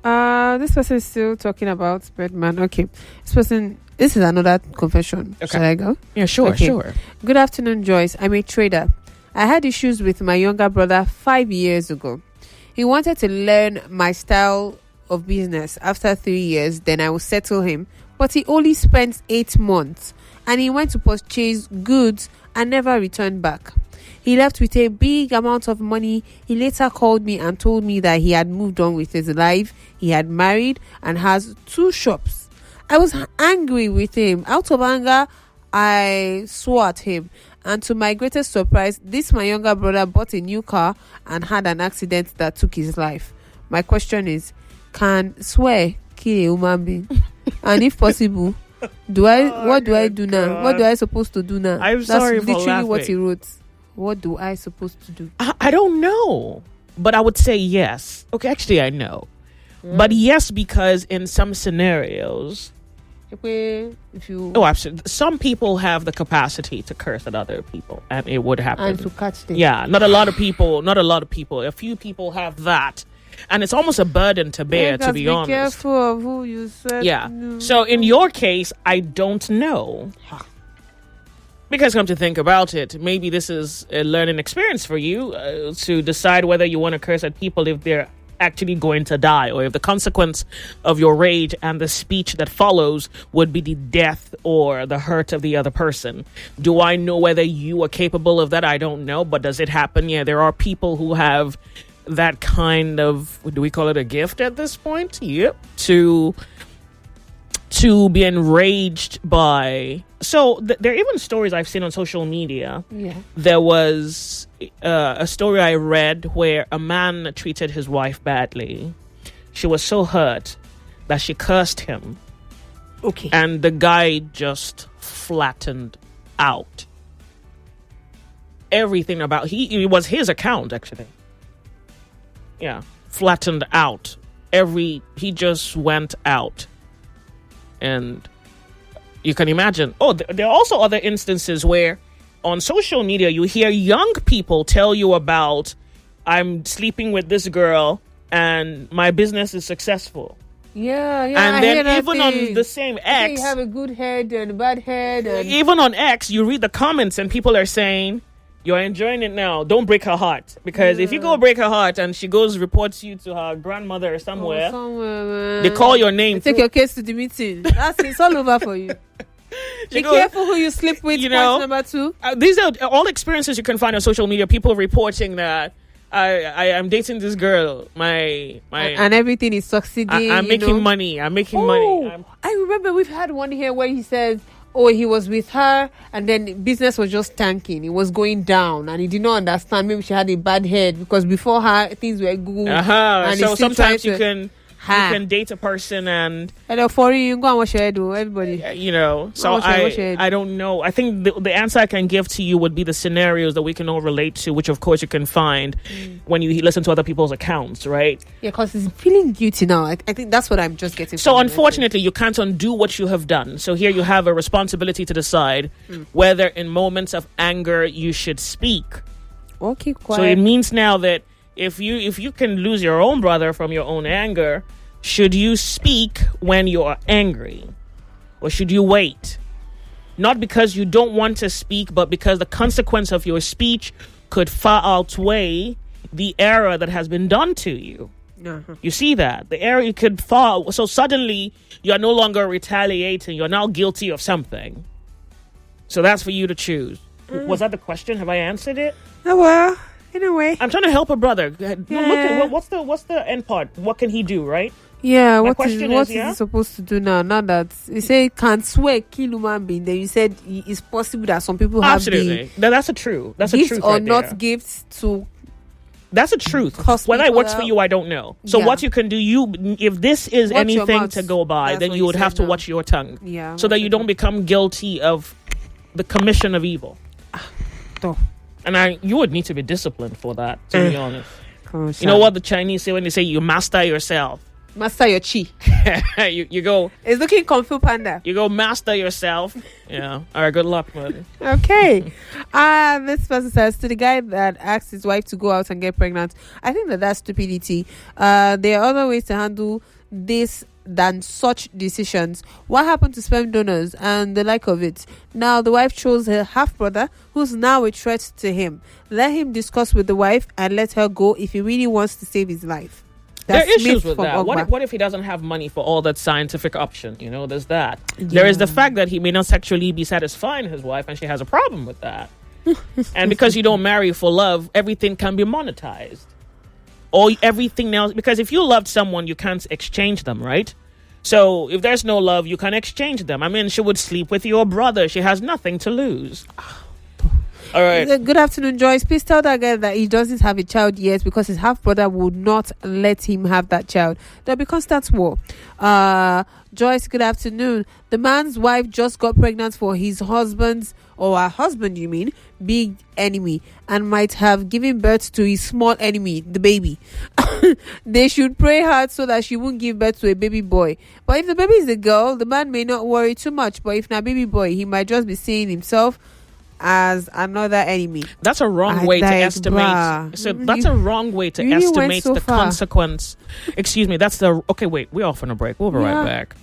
J: This person is still talking about Birdman. Okay. This is another confession.
F: Okay.
J: Shall I go?
F: Yeah, sure,
J: okay.
F: sure.
J: Good afternoon, Joyce. I'm a trader. I had issues with my younger brother 5 years ago. He wanted to learn my style of business. After 3 years, then I will settle him. But he only spent 8 months and he went to purchase goods and never returned back. He left with a big amount of money. He later called me and told me that he had moved on with his life. He had married and has 2 shops. I was angry with him. Out of anger, I swore at him. And to my greatest surprise, my younger brother bought a new car and had an accident that took his life. My question is, can swear kill a human being? And if possible, what do I do now? What do I supposed to do now?
F: I'm sorry for laughing.
J: That's literally what he wrote. What do I supposed to do?
F: I don't know, but I would say yes. Okay, actually, I know. But yes, because in some scenarios, absolutely, some people have the capacity to curse at other people, and it would happen.
J: And to catch them.
F: Yeah, not a lot of people. A few people have that, and it's almost a burden to bear. To be honest,
J: be careful of who you said.
F: Yeah.
J: No.
F: So in your case, I don't know. Because come to think about it, maybe this is a learning experience for you to decide whether you want to curse at people if they're actually going to die, or if the consequence of your rage and the speech that follows would be the death or the hurt of the other person. Do I know whether you are capable of that? I don't know, but does it happen? Yeah, there are people who have that kind of, do we call it a gift at this point? Yep. To be enraged by. So there are even stories I've seen on social media.
J: Yeah.
F: There was a story I read where a man treated his wife badly. She was so hurt that she cursed him.
J: Okay.
F: And the guy just flattened out. Everything about it was his account, actually. Yeah. Flattened out. He just went out. And you can imagine. There are also other instances where on social media you hear young people tell you about, I'm sleeping with this girl and my business is successful.
J: Yeah.
F: And then even on the same X,
J: you have a good head and a bad head. And
F: even on X, you read the comments and people are saying, you're enjoying it now. Don't break her heart. Because if you go break her heart and she goes reports you to her grandmother or somewhere,
J: man.
F: They call your name.
J: Take your case to the meeting. It's all over for you. Be careful who you sleep with. Point number 2.
F: These are all experiences you can find on social media. People reporting that I'm dating this girl.
J: And everything is succeeding.
F: I'm making money. I
J: remember we've had one here where he says, he was with her and then business was just tanking. It was going down and he did not understand. Maybe she had a bad head because before her things were good.
F: And so sometimes you can date a person and
J: for you go and wash your head, everybody.
F: So I don't know. I think the answer I can give to you would be the scenarios that we can all relate to, which of course you can find when you listen to other people's accounts, right?
J: Yeah, because he's feeling guilty now. I think that's what I'm just getting.
F: So unfortunately, you can't undo what you have done. So here you have a responsibility to decide whether in moments of anger you should speak.
J: Or keep quiet.
F: So it means now that if you can lose your own brother from your own anger, should you speak when you're angry? Or should you wait? Not because you don't want to speak, but because the consequence of your speech could far outweigh the error that has been done to you.
J: Uh-huh.
F: You see that? The error you could fall. So suddenly, you're no longer retaliating. You're now guilty of something. So that's for you to choose. Was that the question? Have I answered it?
J: Oh, well. In a way,
F: I'm trying to help a brother. No, look at what's the end part? What can he do, right?
J: Yeah, what is he supposed to do now? Now that you say can't swear kill human being, then you said it's possible that some people have
F: that's a truth. That's a truth
J: or
F: right
J: not
F: there.
J: Gifts to.
F: That's a truth. Whether it works for you, I don't know. So what you can do, if this is
J: watch
F: anything to go by, then you would have to watch your tongue, so that you don't become guilty of the commission of evil. And you would need to be disciplined for that, to be honest. You know what the Chinese say when they say you master yourself?
J: Master your chi.
F: you go.
J: It's looking Kung Fu Panda.
F: You go master yourself. Yeah. All right. Good luck, man.
J: Okay. This person says, to the guy that asked his wife to go out and get pregnant, I think that's stupidity. There are other ways to handle this than such decisions. What happened to sperm donors and the like of it? Now the wife chose her half brother, who's now a threat to him. Let him discuss with the wife and let her go if he really wants to save his life.
F: There are issues with that. What if he doesn't have money for all that scientific option? There's that. Yeah. There is the fact that he may not sexually be satisfying his wife and she has a problem with that. And because you don't marry for love, everything can be monetized. Or everything else, because if you loved someone, you can't exchange them, right? So if there's no love, you can exchange them. I mean, she would sleep with your brother. She has nothing to lose. All right.
J: Good afternoon, Joyce. Please tell that guy that he doesn't have a child yet because his half brother would not let him have that child. That because that's war. Joyce, good afternoon. The man's wife just got pregnant for his husband's, or her husband, you mean, big enemy, and might have given birth to his small enemy, the baby. They should pray hard so that she won't give birth to a baby boy. But if the baby is a girl, the man may not worry too much. But if not baby boy, he might just be seeing himself as another enemy.
F: That's a wrong way to estimate. So that's a wrong way to estimate the consequence. Excuse me. Okay, wait. We're off on a break. We'll be right back.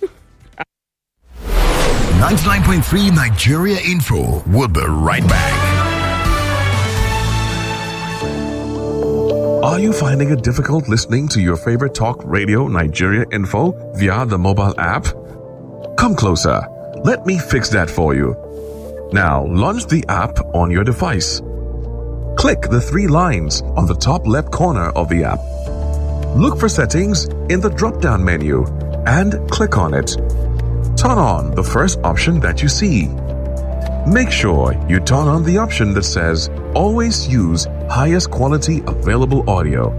C: 99.3 Nigeria Info. We'll be right back.
D: Are you finding it difficult listening to your favorite talk radio Nigeria Info via the mobile app? Come closer. Let me fix that for you. Now, launch the app on your device. Click the 3 lines on the top left corner of the app. Look for settings in the drop-down menu and click on it. Turn on the first option that you see. Make sure you turn on the option that says always use highest quality available audio.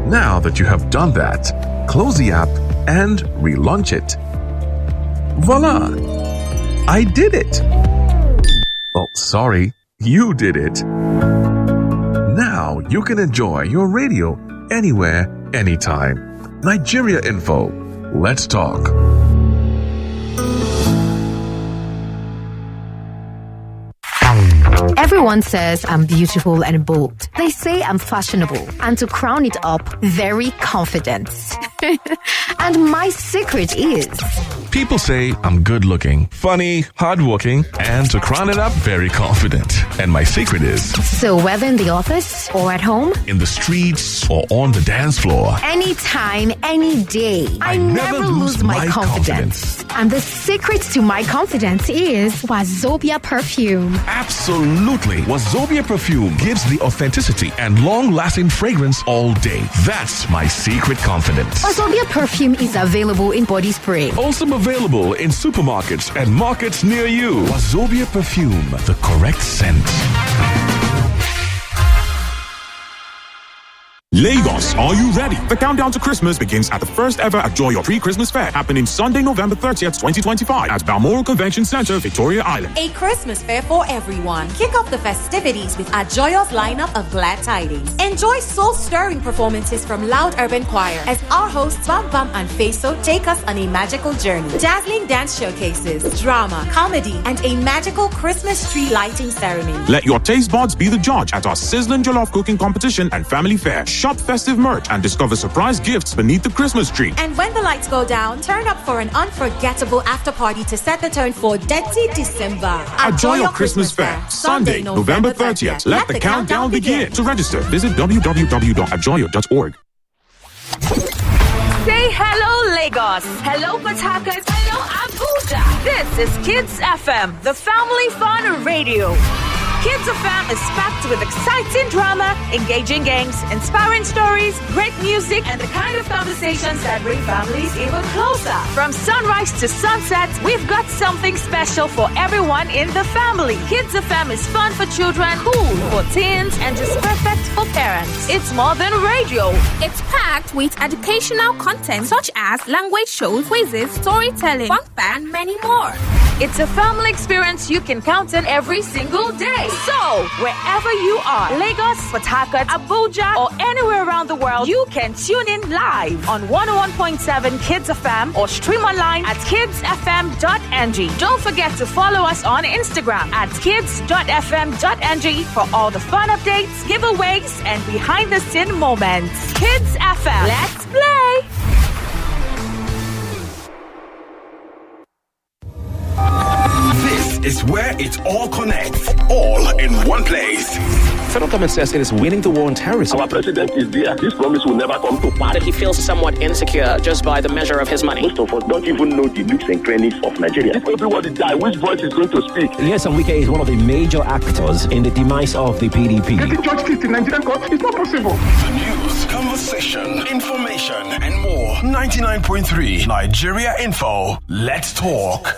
D: Now that you have done that, close the app and relaunch it. Voila! I did it! Oh, sorry, you did it. Now you can enjoy your radio anywhere, anytime. Nigeria Info. Let's talk.
H: Everyone says I'm beautiful and bold. They say I'm fashionable. And to crown it up, very confident. And my secret is
D: People say I'm good looking, funny, hardworking, and to crown it up, very confident. And my secret is
H: So whether in the office or at home,
D: in the streets or on the dance floor,
H: anytime, any day, I never lose my confidence. And the secret to my confidence is Wazobia perfume.
D: Absolutely. Wazobia perfume gives the authenticity and long-lasting fragrance all day. That's my secret confidence.
H: Wazobia perfume is available in body spray.
D: Also available in supermarkets and markets near you. Wazobia perfume, the correct scent.
I: Lagos, are you ready? The countdown to Christmas begins at the first ever Ajoyo Pre-Christmas Fair, happening Sunday, November 30th, 2025 at Balmoral Convention Center, Victoria Island.
M: A Christmas fair for everyone. Kick off the festivities with Ajoyo's lineup of glad tidings. Enjoy soul-stirring performances from Loud Urban Choir as our hosts Bam Bam and Feso take us on a magical journey. Dazzling dance showcases, drama, comedy, and a magical Christmas tree lighting ceremony.
I: Let your taste buds be the judge at our sizzling jollof cooking competition and family fair. Shop festive merch and discover surprise gifts beneath the Christmas tree.
M: And when the lights go down, turn up for an unforgettable after party to set the tone for Dirty December.
I: Ajoyo Christmas Fair, Sunday, November 30th. Let the countdown begin. To register, visit www.ajoyo.org.
W: Say hello, Lagos. Hello, Port Harcourt. Hello, Abuja. This is Kids FM, the family fun radio. Kids FM is packed with exciting drama, engaging games, inspiring stories, great music, and the kind of conversations that bring families even closer. From sunrise to sunset, we've got something special for everyone in the family. Kids FM is fun for children, cool for teens, and just perfect for parents. It's more than radio.
A: It's packed with educational content such as language shows, quizzes, storytelling, fun fact, and many more.
W: It's a family experience you can count on every single day. So, wherever you are, Lagos, Port Harcourt, Abuja, or anywhere around the world, you can tune in live on 101.7 Kids FM or stream online at kidsfm.ng. Don't forget to follow us on Instagram at kids.fm.ng for all the fun updates, giveaways, and behind-the-scene moments. Kids FM, let's play!
C: This is where it all connects, all in one place.
G: Federal government says it is winning the war on terrorism.
E: Our president is there. This promise will never come to pass.
K: That he feels somewhat insecure just by the measure of his money.
E: Most of us don't even know the nooks and crannies of Nigeria. If everybody die, which voice is going to speak?
G: Yes, and Wike is one of the major actors in the demise of the PDP.
E: Getting justice in Nigerian court is not possible.
C: The news, conversation, information, and more. 99.3 Nigeria Info. Let's talk.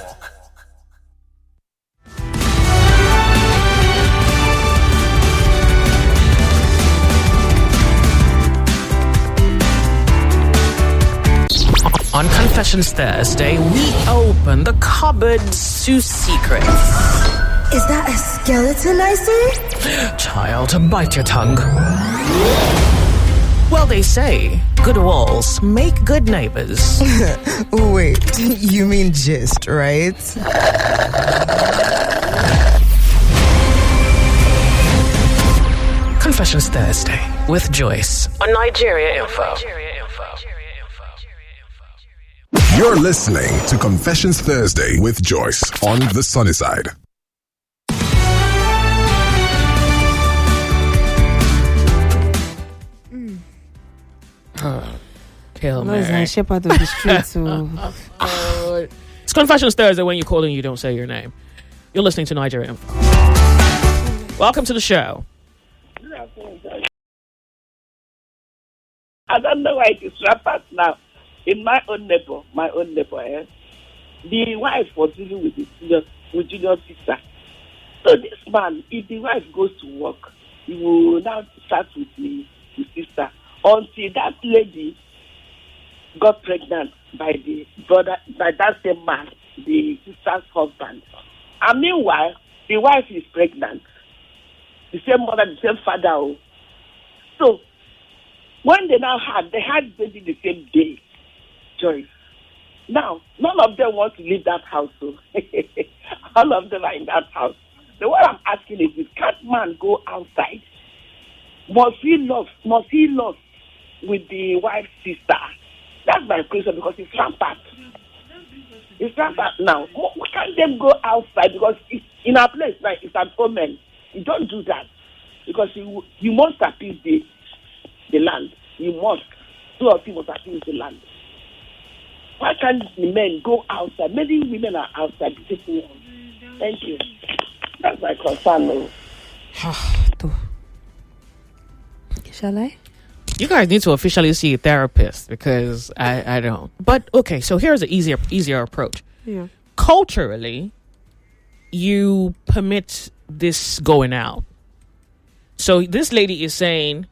K: On Confessions Thursday, we open the cupboards to secrets.
Q: Is that a skeleton I see?
K: Child, bite your tongue. Well, they say good walls make good neighbors.
L: Wait, you mean gist, right?
K: Confessions Thursday with Joyce on Nigeria Info.
C: You're listening to Confessions Thursday with Joyce on the sunny side.
F: Kill me.
J: Nice shepherd of the streets.
F: It's Confessions Thursday. When you call in, you don't say your name. You're listening to Nigeria Info. Welcome to the show.
U: I don't know why it is rappers now. In my own neighbor, the wife was dealing with junior sister. So this man, if the wife goes to work, he will now start with the sister until that lady got pregnant by the brother, by that same man, the sister's husband. And meanwhile, the wife is pregnant. The same mother, the same father. So when they had baby the same day. Joyce. Now, none of them want to leave that house. So all of them are in that house. So what I'm asking is, can't man go outside? Must he love with the wife's sister? That's my question, because it's rampant. It's not that now. Why can't them go outside? Because it's in our place, like it's at home, men. You don't do that. Because you must appease the land. You must. Two of you must appease the land. Why can't the men go outside? Maybe women are outside. Thank you. That's my concern.
J: Shall I?
F: You guys need to officially see a therapist because I don't. But okay, so here's an easier approach.
J: Yeah.
F: Culturally, you permit this going out. So this lady is saying,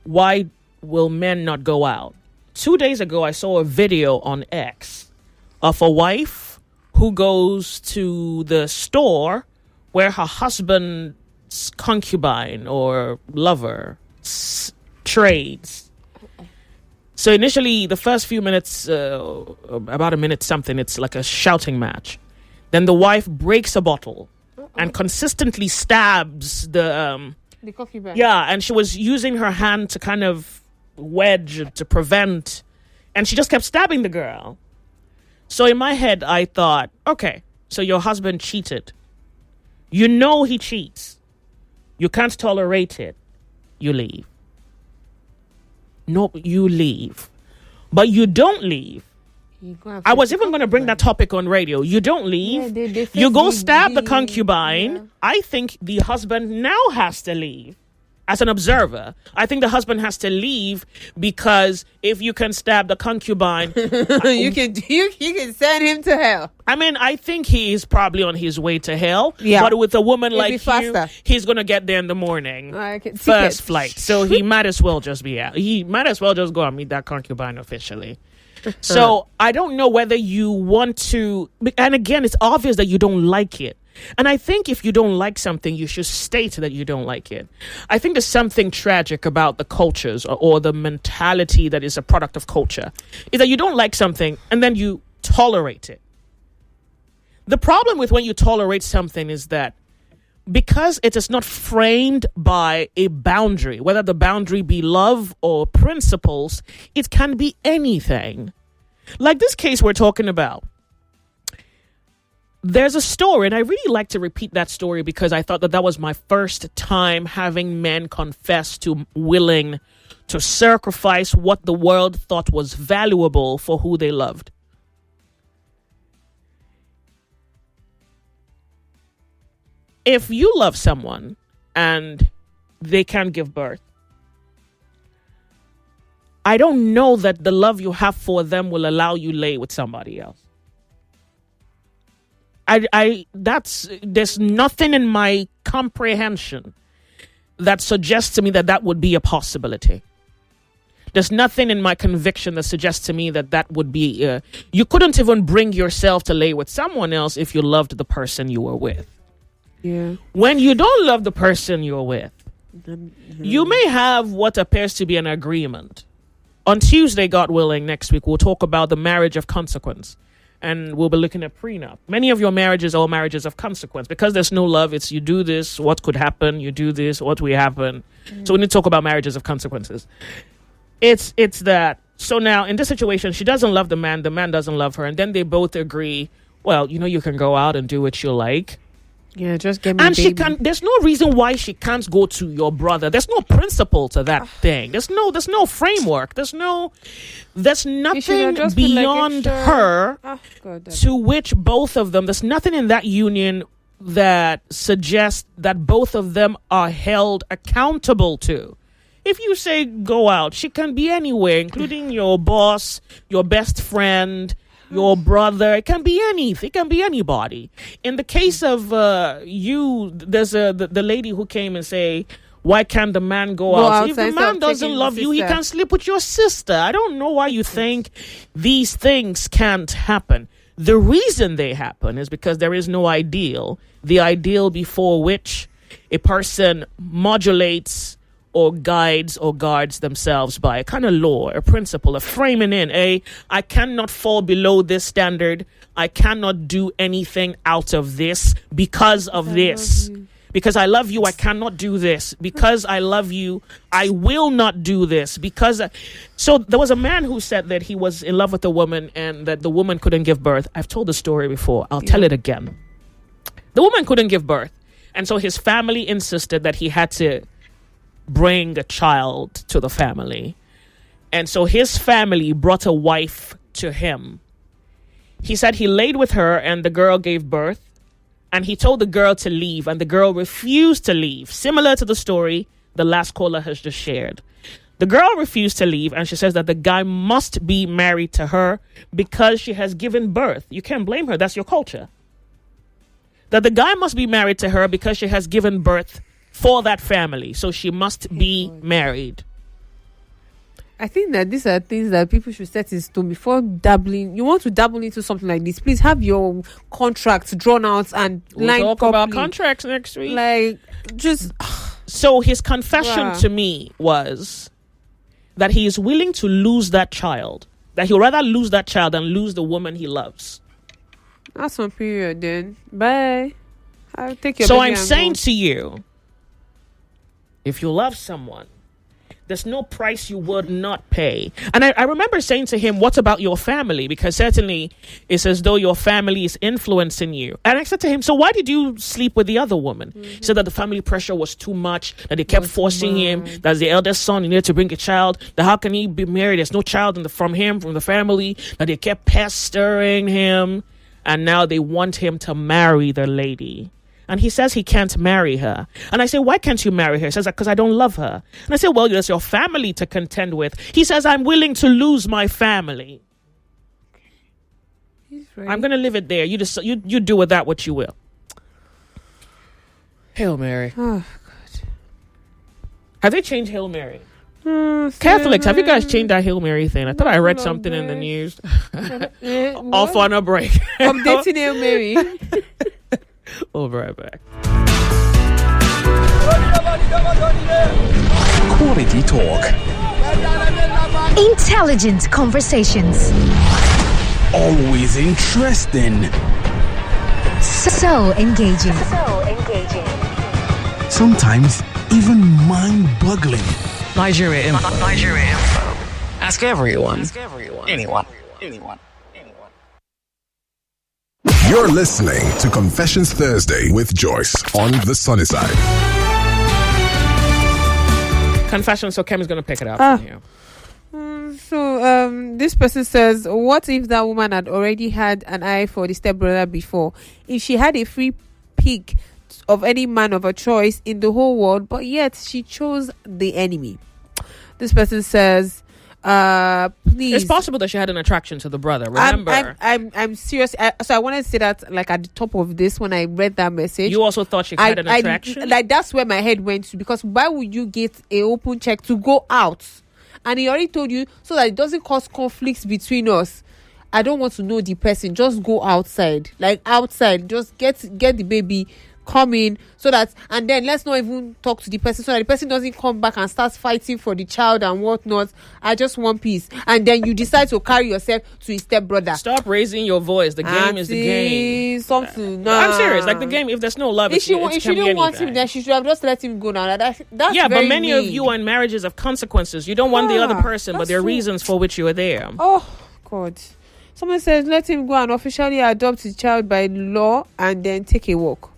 F: why will men not go out? 2 days ago, I saw a video on X of a wife who goes to the store where her husband's concubine or lover trades. So initially, the first few minutes, about a minute something, it's like a shouting match. Then the wife breaks a bottle and consistently stabs the
J: concubine.
F: Yeah, and she was using her hand to kind of wedge to prevent, and she just kept stabbing the girl. So in my head, I thought, okay, so your husband cheated. You know he cheats. You can't tolerate it. You leave. No, you leave. But you don't leave. I was even going to bring that topic on radio. You don't leave.
J: Yeah,
F: you go stab the concubine. Yeah. I think the husband now has to leave. As an observer, I think the husband has to leave because if you can stab the concubine,
J: you can send him to hell.
F: I mean, I think he is probably on his way to hell.
J: Yeah.
F: But with a woman
J: It'll
F: like you, he's going to get there in the morning. First flight. So he might as well just be out. He might as well just go and meet that concubine officially. So I don't know whether you want to, and again, it's obvious that you don't like it. And I think if you don't like something, you should state that you don't like it. I think there's something tragic about the cultures or the mentality that is a product of culture, is that you don't like something and then you tolerate it. The problem with when you tolerate something is that because it is not framed by a boundary, whether the boundary be love or principles, it can be anything. Like this case we're talking about. There's a story, and I really like to repeat that story because I thought that was my first time having men confess to willing to sacrifice what the world thought was valuable for who they loved. If you love someone and they can't give birth, I don't know that the love you have for them will allow you lay with somebody else. There's nothing in my comprehension that suggests to me that would be a possibility. There's nothing in my conviction that suggests to me that would be, you couldn't even bring yourself to lay with someone else if you loved the person you were with.
J: Yeah.
F: When you don't love the person you're with, you may have what appears to be an agreement. On Tuesday, God willing, next week, we'll talk about the marriage of consequence. And we'll be looking at prenup. Many of your marriages are marriages of consequence. Because there's no love, it's you do this, what could happen? You do this, what will happen? So we need to talk about marriages of consequences. It's that. So now, in this situation, she doesn't love the man doesn't love her. And then they both agree, well, you can go out and do what you like.
J: Yeah, just get me
F: and
J: baby.
F: There's no reason why she can't go to your brother. There's no principle to that thing. There's no framework. There's nothing beyond her to which both of them, there's nothing in that union that suggests that both of them are held accountable to. If you say go out, she can be anywhere, including your boss, your best friend, your brother. It can be anything. It can be anybody. In the case of you, there's the lady who came and say, why can't the man go out? If the man doesn't love you, he can sleep with your sister. I don't know why you think these things can't happen. The reason they happen is because there is no ideal. The ideal before which a person modulates or guides or guards themselves by a kind of law, a principle, a framing in, I cannot fall below this standard. I cannot do anything out of this because of this. Because I love you, I cannot do this. Because I love you, I will not do this. So there was a man who said that he was in love with a woman and that the woman couldn't give birth. I've told the story before. I'll tell it again. The woman couldn't give birth. And so his family insisted that he had to bring a child to the family. And so his family brought a wife to him. He said he laid with her and the girl gave birth. And he told the girl to leave, and the girl refused to leave. Similar to the story the last caller has just shared. The girl refused to leave, and she says that the guy must be married to her because she has given birth. You can't blame her. That's your culture. That the guy must be married to her because she has given birth for that family. So she must be married.
J: I think that these are things that people should set in stone before dabbling. You want to dabble into something like this, please have your contracts drawn out and
F: we'll talk about contracts next week.
J: Like, just...
F: So his confession to me was that he is willing to lose that child. That he'd rather lose that child than lose the woman he loves.
J: That's on period then. Bye. I'll take your
F: So I'm saying to you, if you love someone, there's no price you would not pay. And I remember saying to him, what about your family? Because certainly it's as though your family is influencing you. And I said to him, so why did you sleep with the other woman? He said that the family pressure was too much, that they kept forcing him, that the eldest son, he needed to bring a child, that how can he be married? There's no child from the family, that they kept pestering him. And now they want him to marry the lady. And he says he can't marry her. And I say, why can't you marry her? He says, because I don't love her. And I say, well, there's your family to contend with. He says, I'm willing to lose my family.
J: He's right.
F: I'm going to leave it there. You do with that what you will. Hail Mary.
J: Oh, God.
F: Have they changed Hail Mary? Catholics, have you guys changed that Hail Mary thing? I thought I read something in the news. Off on a break.
J: Updating Hail Mary.
F: We'll be right back.
C: Quality talk.
H: Intelligent conversations.
C: Always interesting.
H: So engaging.
C: Sometimes even mind-boggling.
K: Nigeria Info. Ask everyone. Anyone.
C: You're listening to Confessions Thursday with Joyce on the sunny side.
F: Confessions, so Kem is going to pick it up from here.
J: So this person says, what if that woman had already had an eye for the stepbrother before? If she had a free pick of any man of her choice in the whole world, but yet she chose the enemy. This person says, please.
F: It's possible that she had an attraction to the brother. Remember,
J: I'm serious. So I wanted to say that, like, at the top of this, when I read that message,
F: you also thought she had an attraction.
J: Like, that's where my head went to, because why would you get a open check to go out? And he already told you so that it doesn't cause conflicts between us. I don't want to know the person. Just go outside, Just get the baby. Come in so that, and then let's not even talk to the person so that the person doesn't come back and starts fighting for the child and whatnot. I just want peace. And then you decide to carry yourself to his stepbrother.
F: Stop raising your voice. The game is the game.
J: Something.
F: I'm serious. Like, the game, if there's no love,
J: if she didn't want him, then she should have just let him go now. That's
F: yeah, but many
J: mean.
F: of you are in marriages of consequences. You don't want the other person, but there are reasons for which you are there.
J: Oh, God. Someone says, let him go and officially adopt his child by law and then take a walk.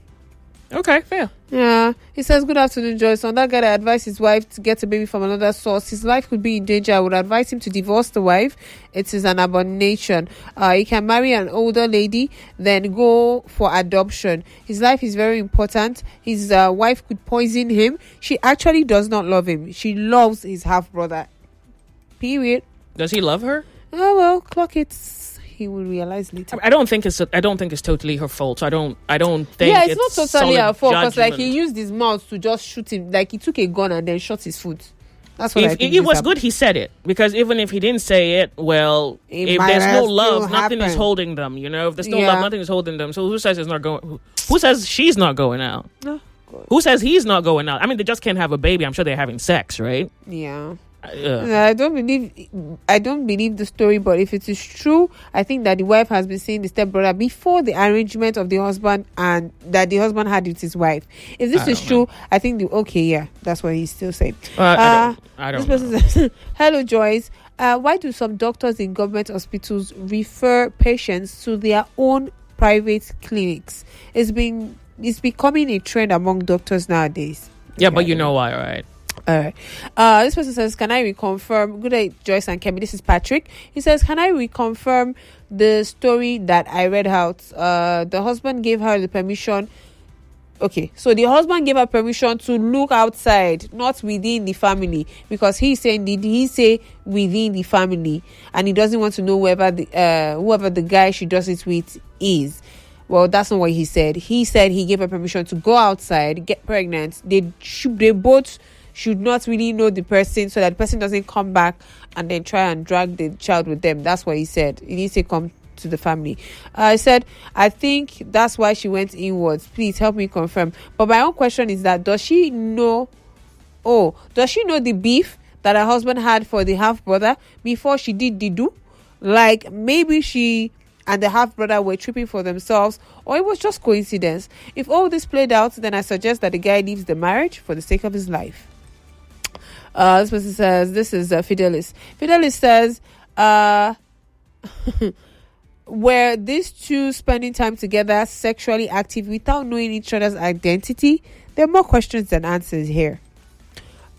F: Okay, fair.
J: Yeah. He says, good afternoon, Joyce. On that guy that advised his wife to get a baby from another source, his life could be in danger. I would advise him to divorce the wife. It is an abomination. He can marry an older lady, then go for adoption. His life is very important. His wife could poison him. She actually does not love him. She loves his half-brother. Period.
F: Does he love her?
J: Oh, well, clock it. He will realize later.
F: I don't think it's totally her fault. So I don't think.
J: Yeah, it's not totally her fault, because
F: judgment.
J: like, he used his mouth to just shoot him. Like, he took a gun and then shot his foot. That's what I think.
F: It was good he said it, because even if he didn't say it, well, if there's no love, nothing is holding them. You know, if there's no love, nothing is holding them. So who says it's not going? Who says she's not going out?
J: No.
F: Who says he's not going out? I mean, they just can't have a baby. I'm sure they're having sex, right?
J: Yeah. I don't believe the story, but if it is true, I think that the wife has been seeing the stepbrother before the arrangement of the husband, and that the husband had with his wife. If this is true, I think that's what he's still saying.
F: I don't know.
J: Says, hello, Joyce. Why do some doctors in government hospitals refer patients to their own private clinics? It's becoming a trend among doctors nowadays.
F: Yeah, but you know why, right?
J: All right. This person says, can I reconfirm? Good day, Joyce and Kemi. This is Patrick. He says, can I reconfirm the story that I read out? The husband gave her the permission. Okay, so the husband gave her permission to look outside, not within the family, because he's saying, did he say within the family? And he doesn't want to know whoever the guy she does it with is. Well, that's not what he said. He said he gave her permission to go outside, get pregnant. They both should not really know the person, so that the person doesn't come back and then try and drag the child with them. That's what he said. He didn't say come to the family. I said, I think that's why she went inwards. Please help me confirm. But my own question is that, does she know the beef that her husband had for the half brother before she did the do? Like, maybe she and the half brother were tripping for themselves, or it was just coincidence. If all this played out, then I suggest that the guy leaves the marriage for the sake of his life. This person says, this is Fidelis. Fidelis says, were these two spending time together sexually active without knowing each other's identity? There are more questions than answers here.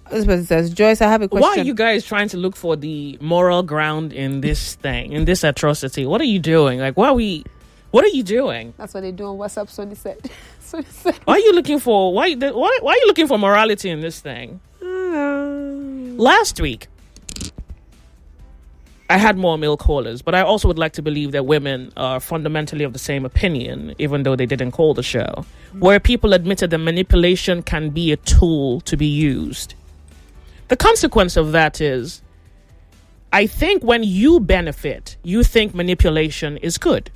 J: This person says, Joyce, I have a question.
F: Why are you guys trying to look for the moral ground in this thing, in this atrocity? What are you doing? Like, what are you doing?
J: That's what they do on WhatsApp, Sonny said.
F: Why are you looking for why are you looking for morality in this thing? Last week, I had more male callers, but I also would like to believe that women are fundamentally of the same opinion, even though they didn't call the show, where people admitted that manipulation can be a tool to be used. The consequence of that is, I think when you benefit, you think manipulation is good.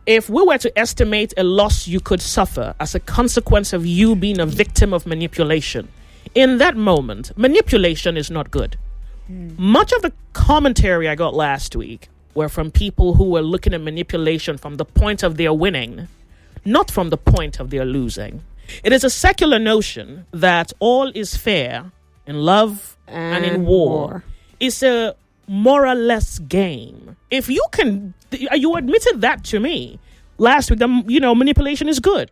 F: If we were to estimate a loss you could suffer as a consequence of you being a victim of manipulation, in that moment, manipulation is not good. Much of the commentary I got last week were from people who were looking at manipulation from the point of their winning, not from the point of their losing. It is a secular notion that all is fair in love and in war. It's a more or less game. If you admitted that to me last week, manipulation is good.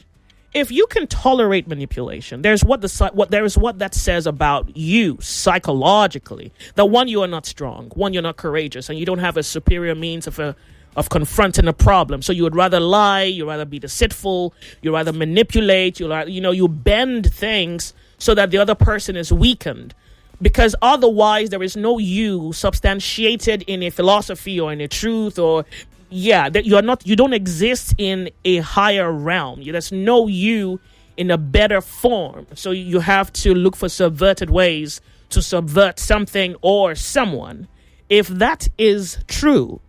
F: If you can tolerate manipulation, there's what that says about you psychologically. That one, you are not strong. One, you're not courageous, and you don't have a superior means of confronting a problem. So you would rather lie, you rather be deceitful, you rather manipulate, you bend things so that the other person is weakened. Because otherwise there is no you substantiated in a philosophy or in a truth, or that you don't exist in a higher realm. There's no you in a better form. So you have to look for subverted ways to subvert something or someone. If that is true,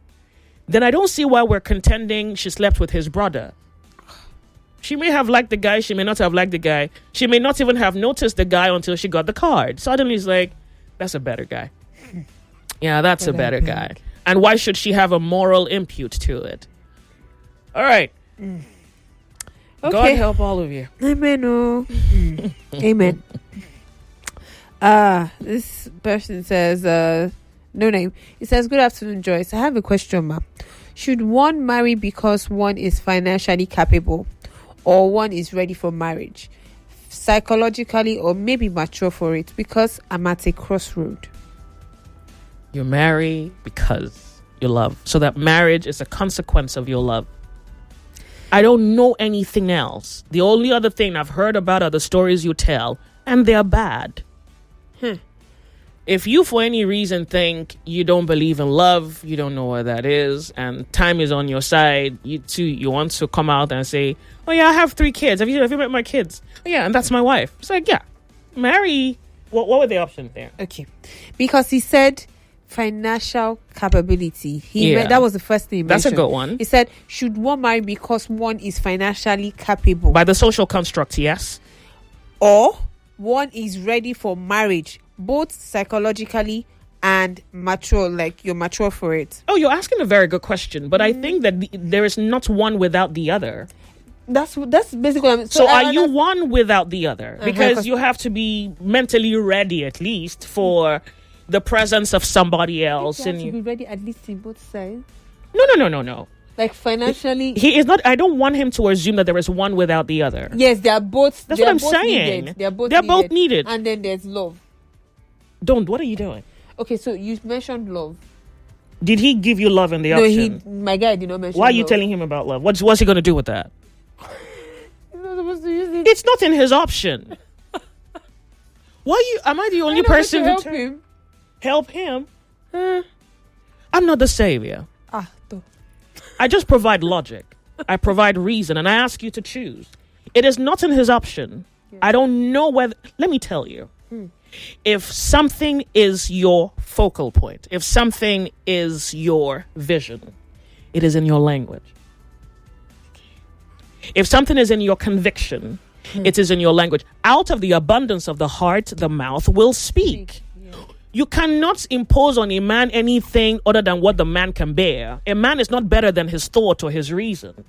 F: then I don't see why we're contending she slept with his brother. She may have liked the guy, she may not have liked the guy. She may not even have noticed the guy until she got the card. Suddenly it's like, that's a better guy. Yeah, that's a better guy. And why should she have a moral impute to it? All right.
J: Okay.
F: God help all of you.
J: Amen. Amen. This person says, no name. It says, good afternoon, Joyce. I have a question, ma'am. Should one marry because one is financially capable, or one is ready for marriage, psychologically, or maybe mature for it? Because I'm at a crossroad.
F: You marry because you love. So that marriage is a consequence of your love. I don't know anything else. The only other thing I've heard about are the stories you tell, and they're bad. If you, for any reason, think you don't believe in love, you don't know what that is, and time is on your side, you want to come out and say, oh yeah, I have 3 kids. Have you met my kids? Oh yeah, and that's my wife. It's like, yeah, marry. What were the options there?
J: Okay. Because he said financial capability. That was the first thing he mentioned.
F: That's a good one.
J: He said, should one marry because one is financially capable?
F: By the social construct, yes.
J: Or one is ready for marriage both psychologically and mature, like you're mature for it?
F: Oh, you're asking a very good question, but I think that there is not one without the other.
J: That's basically what I'm,
F: so are you one without the other? Because you have to be mentally ready at least for the presence of somebody else.
J: You have to be ready at least in both sides.
F: No.
J: Like financially,
F: he is not. I don't want him to assume that there is one without the other.
J: Yes, they are both.
F: That's what I'm saying.
J: Needed. They're
F: both needed.
J: And then there's love.
F: What are you doing?
J: Okay, so you mentioned love.
F: Did he give you love in the option?
J: No, my guy did not mention.
F: Why are you telling him about love? What's he going to do with that?
J: He's not supposed to use it.
F: It's not in his option. Am I the only person
J: to help him?
F: Help him? I'm not the savior. I just provide logic. I provide reason, and I ask you to choose. It is not in his option. Yeah. I don't know whether. Let me tell you. If something is your focal point, if something is your vision, it is in your language. If something is in your conviction, it is in your language. Out of the abundance of the heart, the mouth will speak. You cannot impose on a man anything other than what the man can bear. A man is not better than his thought or his reason.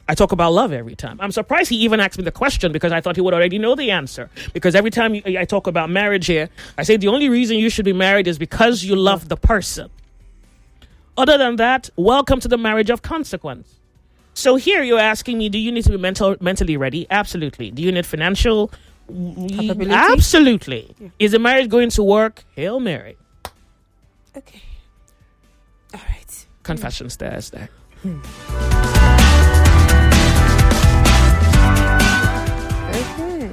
F: I talk about love every time. I'm surprised he even asked me the question because I thought he would already know the answer. Because every time I talk about marriage here, I say the only reason you should be married is because you love the person. Other than that, welcome to the marriage of consequence. So here you're asking me, do you need to be mentally ready? Absolutely. Do you need financial capability? Absolutely. Yeah. Is the marriage going to work? Hail Mary.
J: Okay. All right.
F: Confession stairs there.
J: Okay.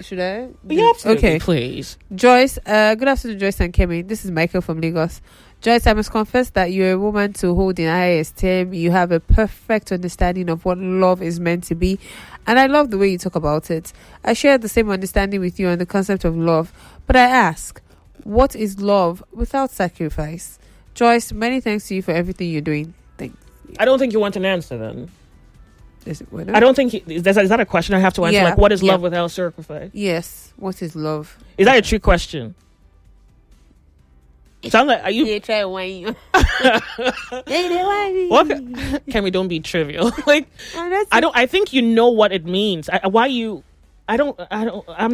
J: Should I?
F: Yeah, absolutely.
J: Okay.
F: Please.
J: Joyce, good afternoon, Joyce and Kemi. This is Michael from Lagos. Joyce, I must confess that you're a woman to hold in high esteem. You have a perfect understanding of what love is meant to be. And I love the way you talk about it. I share the same understanding with you on the concept of love. But I ask, what is love without sacrifice? Joyce, many thanks to you for everything you're doing. Thanks.
F: I don't think you want an answer then.
J: I
F: don't think is that a question I have to answer?
J: Yeah,
F: like, what is love without sacrifice?
J: Yes. What is love?
F: Is that a trick question? Sounds like, are you?
J: Yeah, try whine.
F: What? Can we don't be trivial? Like, I think you know what it means. I'm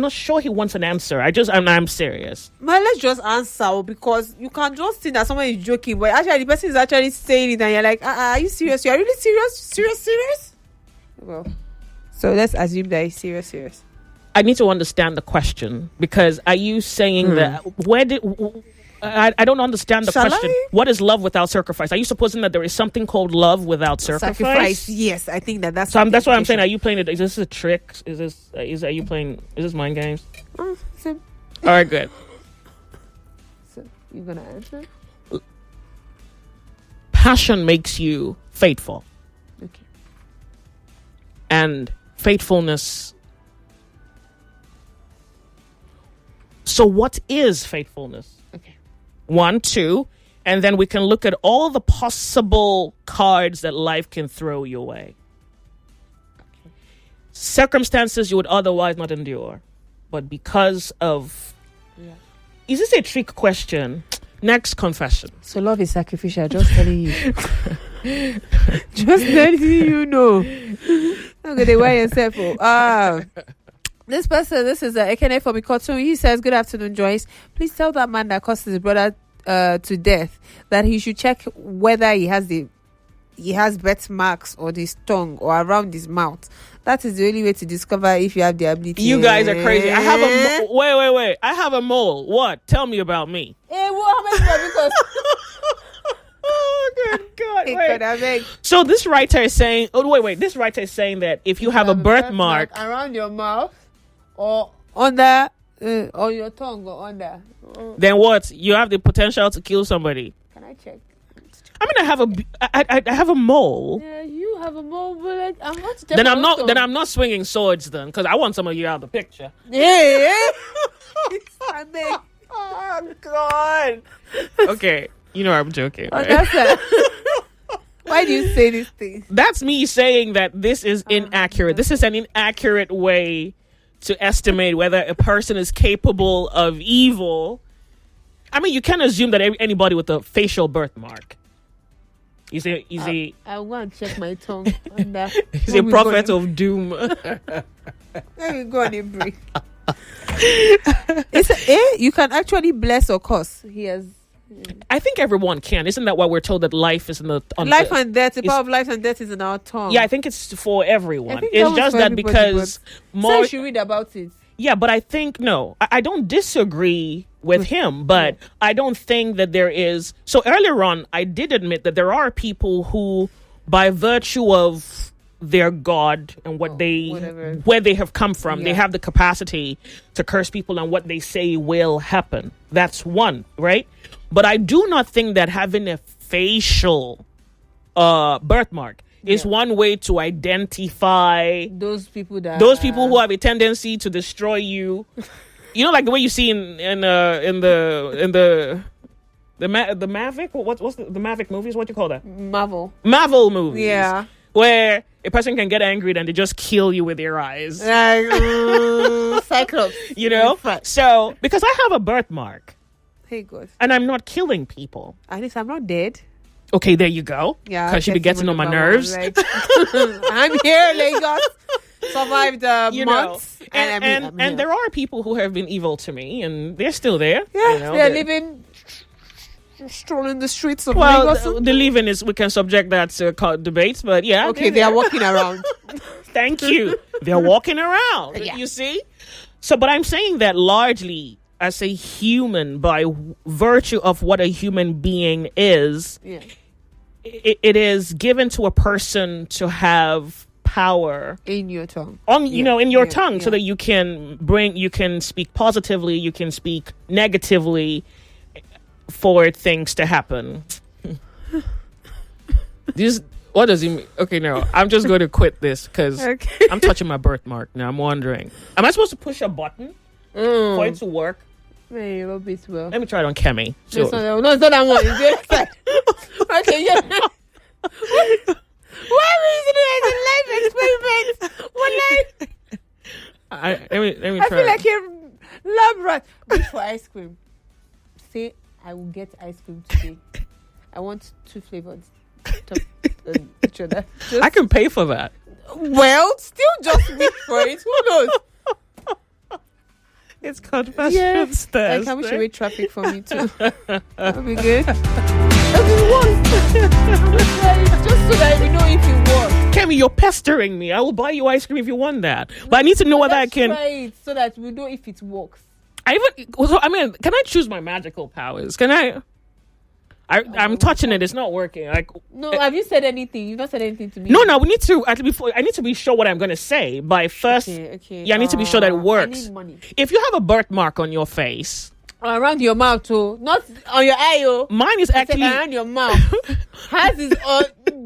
F: not sure he wants an answer. I'm serious.
J: Man, let's just answer because you can just think that someone is joking, but actually the person is actually saying it, and you're like, are you serious? You are really serious? Well, so let's assume that he's serious.
F: I need to understand the question because are you saying that I don't understand the question. What is love without sacrifice? Are you supposing that there is something called love without sacrifice?
J: Yes, I think that's.
F: So that's what I'm saying. Are you playing it? Is this a trick? Is this mind games? All right, good.
J: So you're gonna answer?
F: Passion makes you faithful.
J: Okay.
F: And faithfulness. So what is faithfulness?
J: Okay.
F: 1, 2, and then we can look at all the possible cards that life can throw your way. Okay. Circumstances you would otherwise not endure, but because of... Yeah. Is this a trick question? Next confession.
J: So love is sacrificial, just telling you. Just letting you know. Okay, they wear yourself. This is Ekene from Ikotu. He says, good afternoon, Joyce. Please tell that man that caused his brother to death that he should check whether he has birth marks on his tongue or around his mouth. That is the only way to discover if you have the ability.
F: You guys are crazy. I have a wait. I have a mole. What? Tell me about me.
J: How much because
F: oh, good God.
J: Wait.
F: So this writer is saying, This writer is saying that if you have a birthmark
J: around your mouth or under, or your tongue or under,
F: then what? You have the potential to kill somebody.
J: Can I check?
F: I mean, I have a mole.
J: Yeah, you have a mole, but I'm not.
F: Then I'm not swinging swords then, because I want some of you out of the picture.
J: Yeah.
F: Oh God. Okay, you know I'm joking. Right?
J: That's it. Why do you say these things?
F: That's me saying that this is inaccurate. This is an inaccurate way to estimate whether a person is capable of evil. I mean, you can't assume that anybody with a facial birthmark is a
J: I want to check my tongue on that.
F: He's a prophet of doom.
J: Let me go on a break. You can actually bless or curse. He has.
F: I think everyone can. Isn't that why we're told that life is in the
J: life and death? The power of life and death is in our tongue.
F: Yeah, I think it's for everyone. It's just that because more.
J: So you should read about it.
F: Yeah, but I think no. I don't disagree with him, but I don't think that there is. So earlier on, I did admit that there are people who, by virtue of their God and where they have come from, they have the capacity to curse people and what they say will happen. That's one, right? But I do not think that having a facial birthmark is one way to identify
J: those people
F: who have a tendency to destroy you. You know, like the way you see in the Maverick. What's the Maverick movies? What do you call that?
J: Marvel
F: movies. Yeah, where a person can get angry and they just kill you with their eyes.
J: Cyclops.
F: You know. So because I have a birthmark.
J: Hey, good.
F: And I'm not killing people.
J: At least I'm not dead.
F: Okay, there you go.
J: Yeah,
F: because she be getting on my nerves.
J: Right. I'm here, Lagos. Survived months,
F: and there are people who have been evil to me, and they're still there.
J: Yeah, you know, they're living, strolling the streets of Lagos.
F: The living is, we can subject that to debates, but yeah.
J: Okay, they are walking around.
F: Thank you. They're walking around. You see. So, but I'm saying that largely as a human, by virtue of what a human being is, it is given to a person to have power
J: in your tongue,
F: in your tongue, so that you can speak positively, you can speak negatively for things to happen. What does he mean? Okay, no, I'm just going to quit this because I'm touching my birthmark now. I'm wondering, am I supposed to push a button for it to work?
J: Maybe a little bit well.
F: Let me try it on Kemi.
J: No, it's not that one. It's the other side. Okay, yeah. Why is it as a life experiment?
F: Let me try.
J: I feel like a lab rat. Wait for ice cream. Say, I will get ice cream today. I want 2 flavors. Each other.
F: I can pay for that.
J: Well, still just wait for it. Who knows?
F: It's Confessions Thursday.
J: I can wish you wait traffic for me too. That'll be good. Just so that we know if it works.
F: Kemi, you're pestering me. I will buy you ice cream if you want that. But I need to know whether I can.
J: Try it so that we know if it works.
F: Can I choose my magical powers? Can I? I'm touching it. It's not working.
J: No, have you said anything? You've not said anything to me.
F: No. We need to I need to be sure what I'm going to say by first.
J: Okay.
F: Yeah, I need to be sure that it works.
J: I need money.
F: If you have a birthmark on your face,
J: around your mouth too, not on your eye.
F: Mine is actually
J: around your mouth. Hers is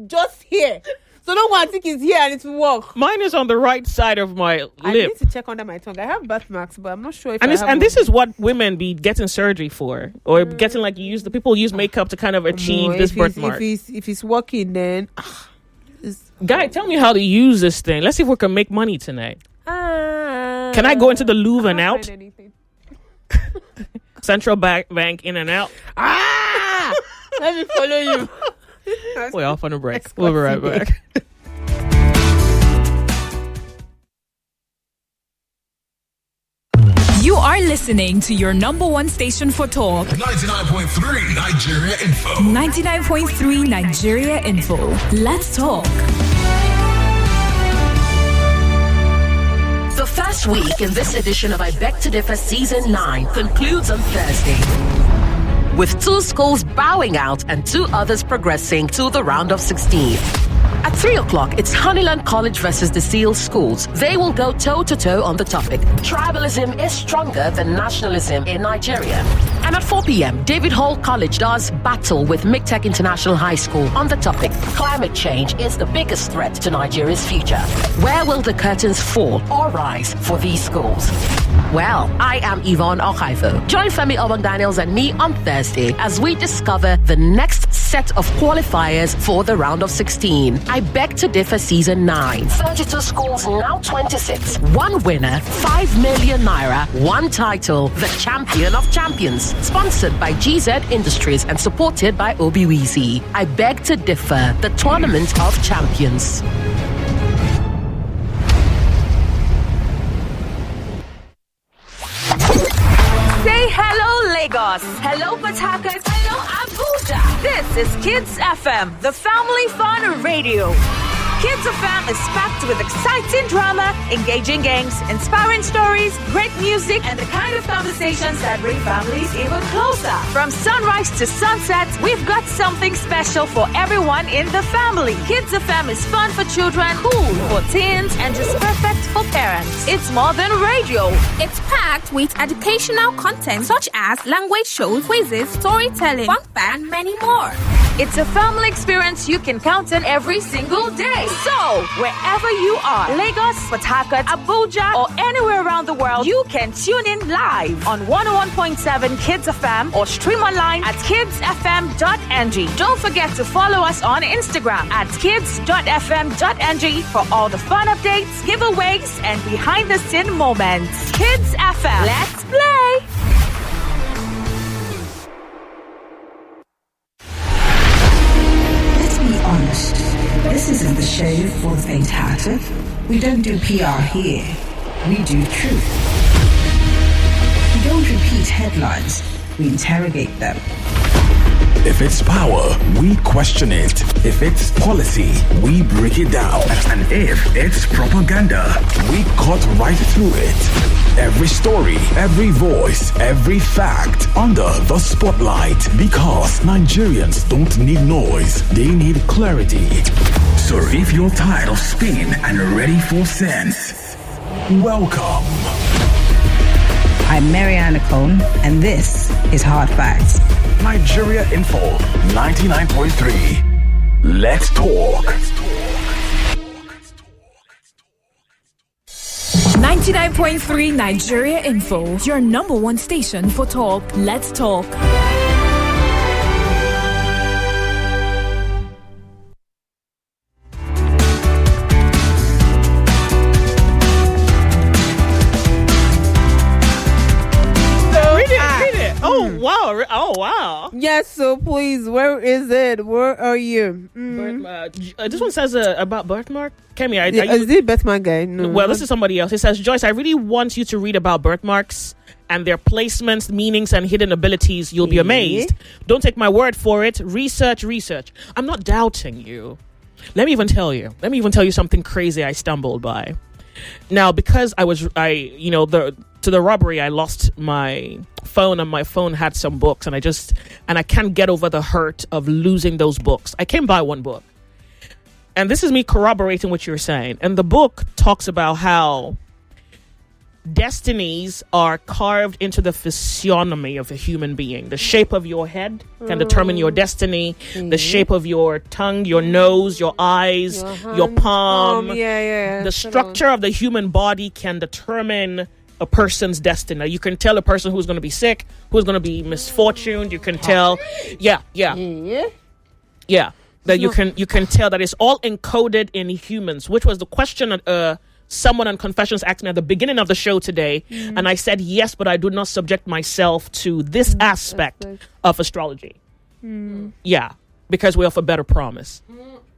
J: just here. So no one think it's here and it will work.
F: Mine is on the right side of my lip.
J: I need to check under my tongue. I have birthmarks, but I'm not sure if
F: this is what women be getting surgery for, or getting people use makeup to kind of achieve this birthmark.
J: If it's working, then
F: Guy, tell me how to use this thing. Let's see if we can make money tonight. Can I go into the Louvre and out? Central Bank in and out.
J: Let me follow you.
F: We're off on a break. We'll be right back.
A: You are listening to your number one station for talk.
C: 99.3 Nigeria Info.
A: 99.3 Nigeria Info. Let's talk.
N: The first week in this edition of I Beg to Differ Season 9 concludes on Thursday, with 2 schools bowing out and 2 others progressing to the round of 16. At 3 o'clock, it's Honeyland College versus the Seal Schools. They will go toe-to-toe on the topic, Tribalism is stronger than nationalism in Nigeria. And at 4 p.m., David Hall College does battle with MIGTEC International High School on the topic, Climate change is the biggest threat to Nigeria's future. Where will the curtains fall or rise for these schools? Well, I am Yvonne Okaivo. Join Femi Obang-Daniels and me on Thursday as we discover the next set of qualifiers for the round of 16. I Beg to Differ Season 9. 32 schools, now 26. One winner, 5 million naira. One title, the Champion of Champions. Sponsored by GZ Industries and supported by Obiwizi. I Beg to Differ, the Tournament of Champions.
W: Say hello, Lagos. Hello, Port Harcourt. Hello, Abuja. This is Kids FM, the family fun radio. Kids FM is packed with exciting drama, engaging games, inspiring stories, great music, and the kind of conversations that bring families even closer. From sunrise to sunset, we've got something special for everyone in the family. Kids FM is fun for children, cool for teens, and just perfect for parents. It's more than radio.
A: It's packed with educational content such as language shows, quizzes, storytelling, fun facts, and many more.
W: It's a family experience you can count on every single day. So, wherever you are, Lagos, Port Harcourt, Abuja, or anywhere around the world, you can tune in live on 101.7 Kids FM or stream online at kidsfm.ng. Don't forget to follow us on Instagram at kids.fm.ng for all the fun updates, giveaways, and behind-the-scene moments. Kids FM, let's play!
O: Honest. This isn't the show for the faint-hearted. We don't do PR here. We do truth. We don't repeat headlines. We interrogate them.
C: If it's power, we question it. If it's policy, we break it down. And if it's propaganda, we cut right through it. Every story, every voice, every fact under the spotlight. Because Nigerians don't need noise, they need clarity. So if you're tired of spin and ready for sense, welcome.
O: I'm Mariana Cone, and this is Hard Facts.
C: Nigeria Info 99.3. Let's talk.
A: 99.3 Nigeria Info, your number one station for talk. Let's talk.
F: Wow. Oh, wow.
J: Yes, so please, where is it? Where are you?
F: This one says about birthmark. Kemi,
J: is it birthmark guy? No.
F: Well, this is somebody else. It says, Joyce, I really want you to read about birthmarks and their placements, meanings, and hidden abilities. You'll be amazed. Don't take my word for it. Research. I'm not doubting you. Let me even tell you something crazy I stumbled by. Now, because to the robbery, I lost my phone, and my phone had some books, and I can't get over the hurt of losing those books. I came by one book, and this is me corroborating what you're saying. And the book talks about how destinies are carved into the physiognomy of a human being. The shape of your head can determine your destiny. The shape of your tongue, your nose, your eyes, your palm. The structure of the human body can determine a person's destiny. You can tell a person who's going to be sick, who's going to be misfortuned. You can tell. That you can tell that it's all encoded in humans, which was the question someone on Confessions asked me at the beginning of the show today, and I said yes, but I do not subject myself to this aspect of astrology. Yeah, because we offer better promise.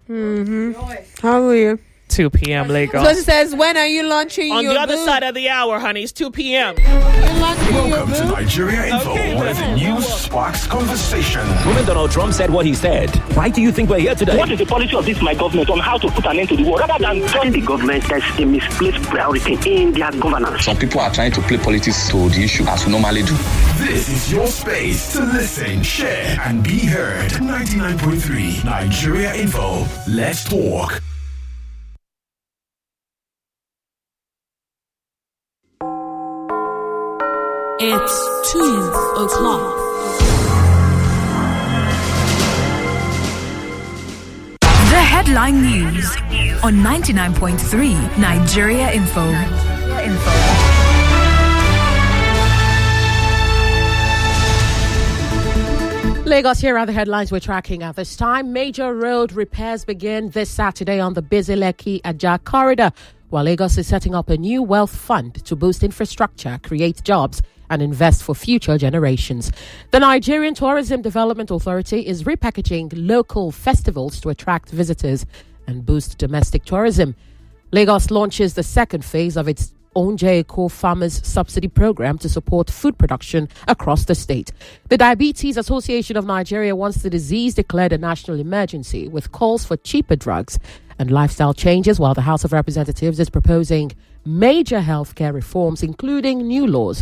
J: How are you?
F: 2 p.m. Lagos.
J: So it says, when are you launching
F: on
J: your
F: the other
J: booth?
F: side of the hour, honey? It's 2 p.m.
C: Welcome to Nigeria Info, where the news sparks conversation.
G: When Donald Trump said what he said, why do you think we're here today?
E: What is the policy of this my government on how to put an end to the war? Rather than telling the government there's a misplaced priority in their governance.
P: Some people are trying to play politics to the issue as we normally do.
C: This is your space to listen, share, and be heard. 99.3 Nigeria Info. Let's talk.
A: It's 2 o'clock. The headline news on 99.3 Nigeria Info.
R: Lagos, here are the headlines we're tracking at this time. Major road repairs begin this Saturday on the busy Lekki-Ajah corridor, while Lagos is setting up a new wealth fund to boost infrastructure, create jobs, and invest for future generations. The Nigerian Tourism Development Authority is repackaging local festivals to attract visitors and boost domestic tourism. Lagos launches the second phase of its Onje Farmers Subsidy Program to support food production across the state. The Diabetes Association of Nigeria wants the disease declared a national emergency with calls for cheaper drugs and lifestyle changes, while the House of Representatives is proposing major healthcare reforms, including new laws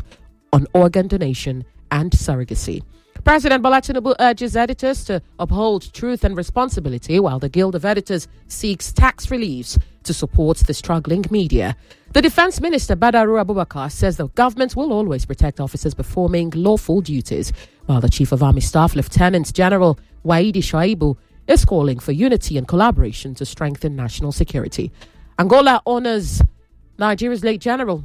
R: on organ donation and surrogacy. President Bola Tinubu urges editors to uphold truth and responsibility, while the Guild of Editors seeks tax reliefs to support the struggling media. The Defense Minister Badaru Abubakar says the government will always protect officers performing lawful duties, while the Chief of Army Staff, Lieutenant General Waidi Shaibu, is calling for unity and collaboration to strengthen national security. Angola honors Nigeria's late General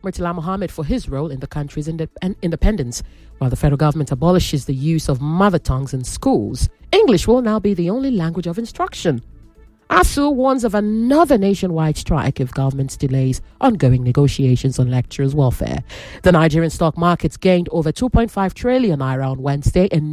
R: Murtala Mohammed for his role in the country's independence. While the federal government abolishes the use of mother tongues in schools, English will now be the only language of instruction. ASU warns of another nationwide strike if government delays ongoing negotiations on lecturers' welfare. The Nigerian stock markets gained over 2.5 trillion naira on Wednesday in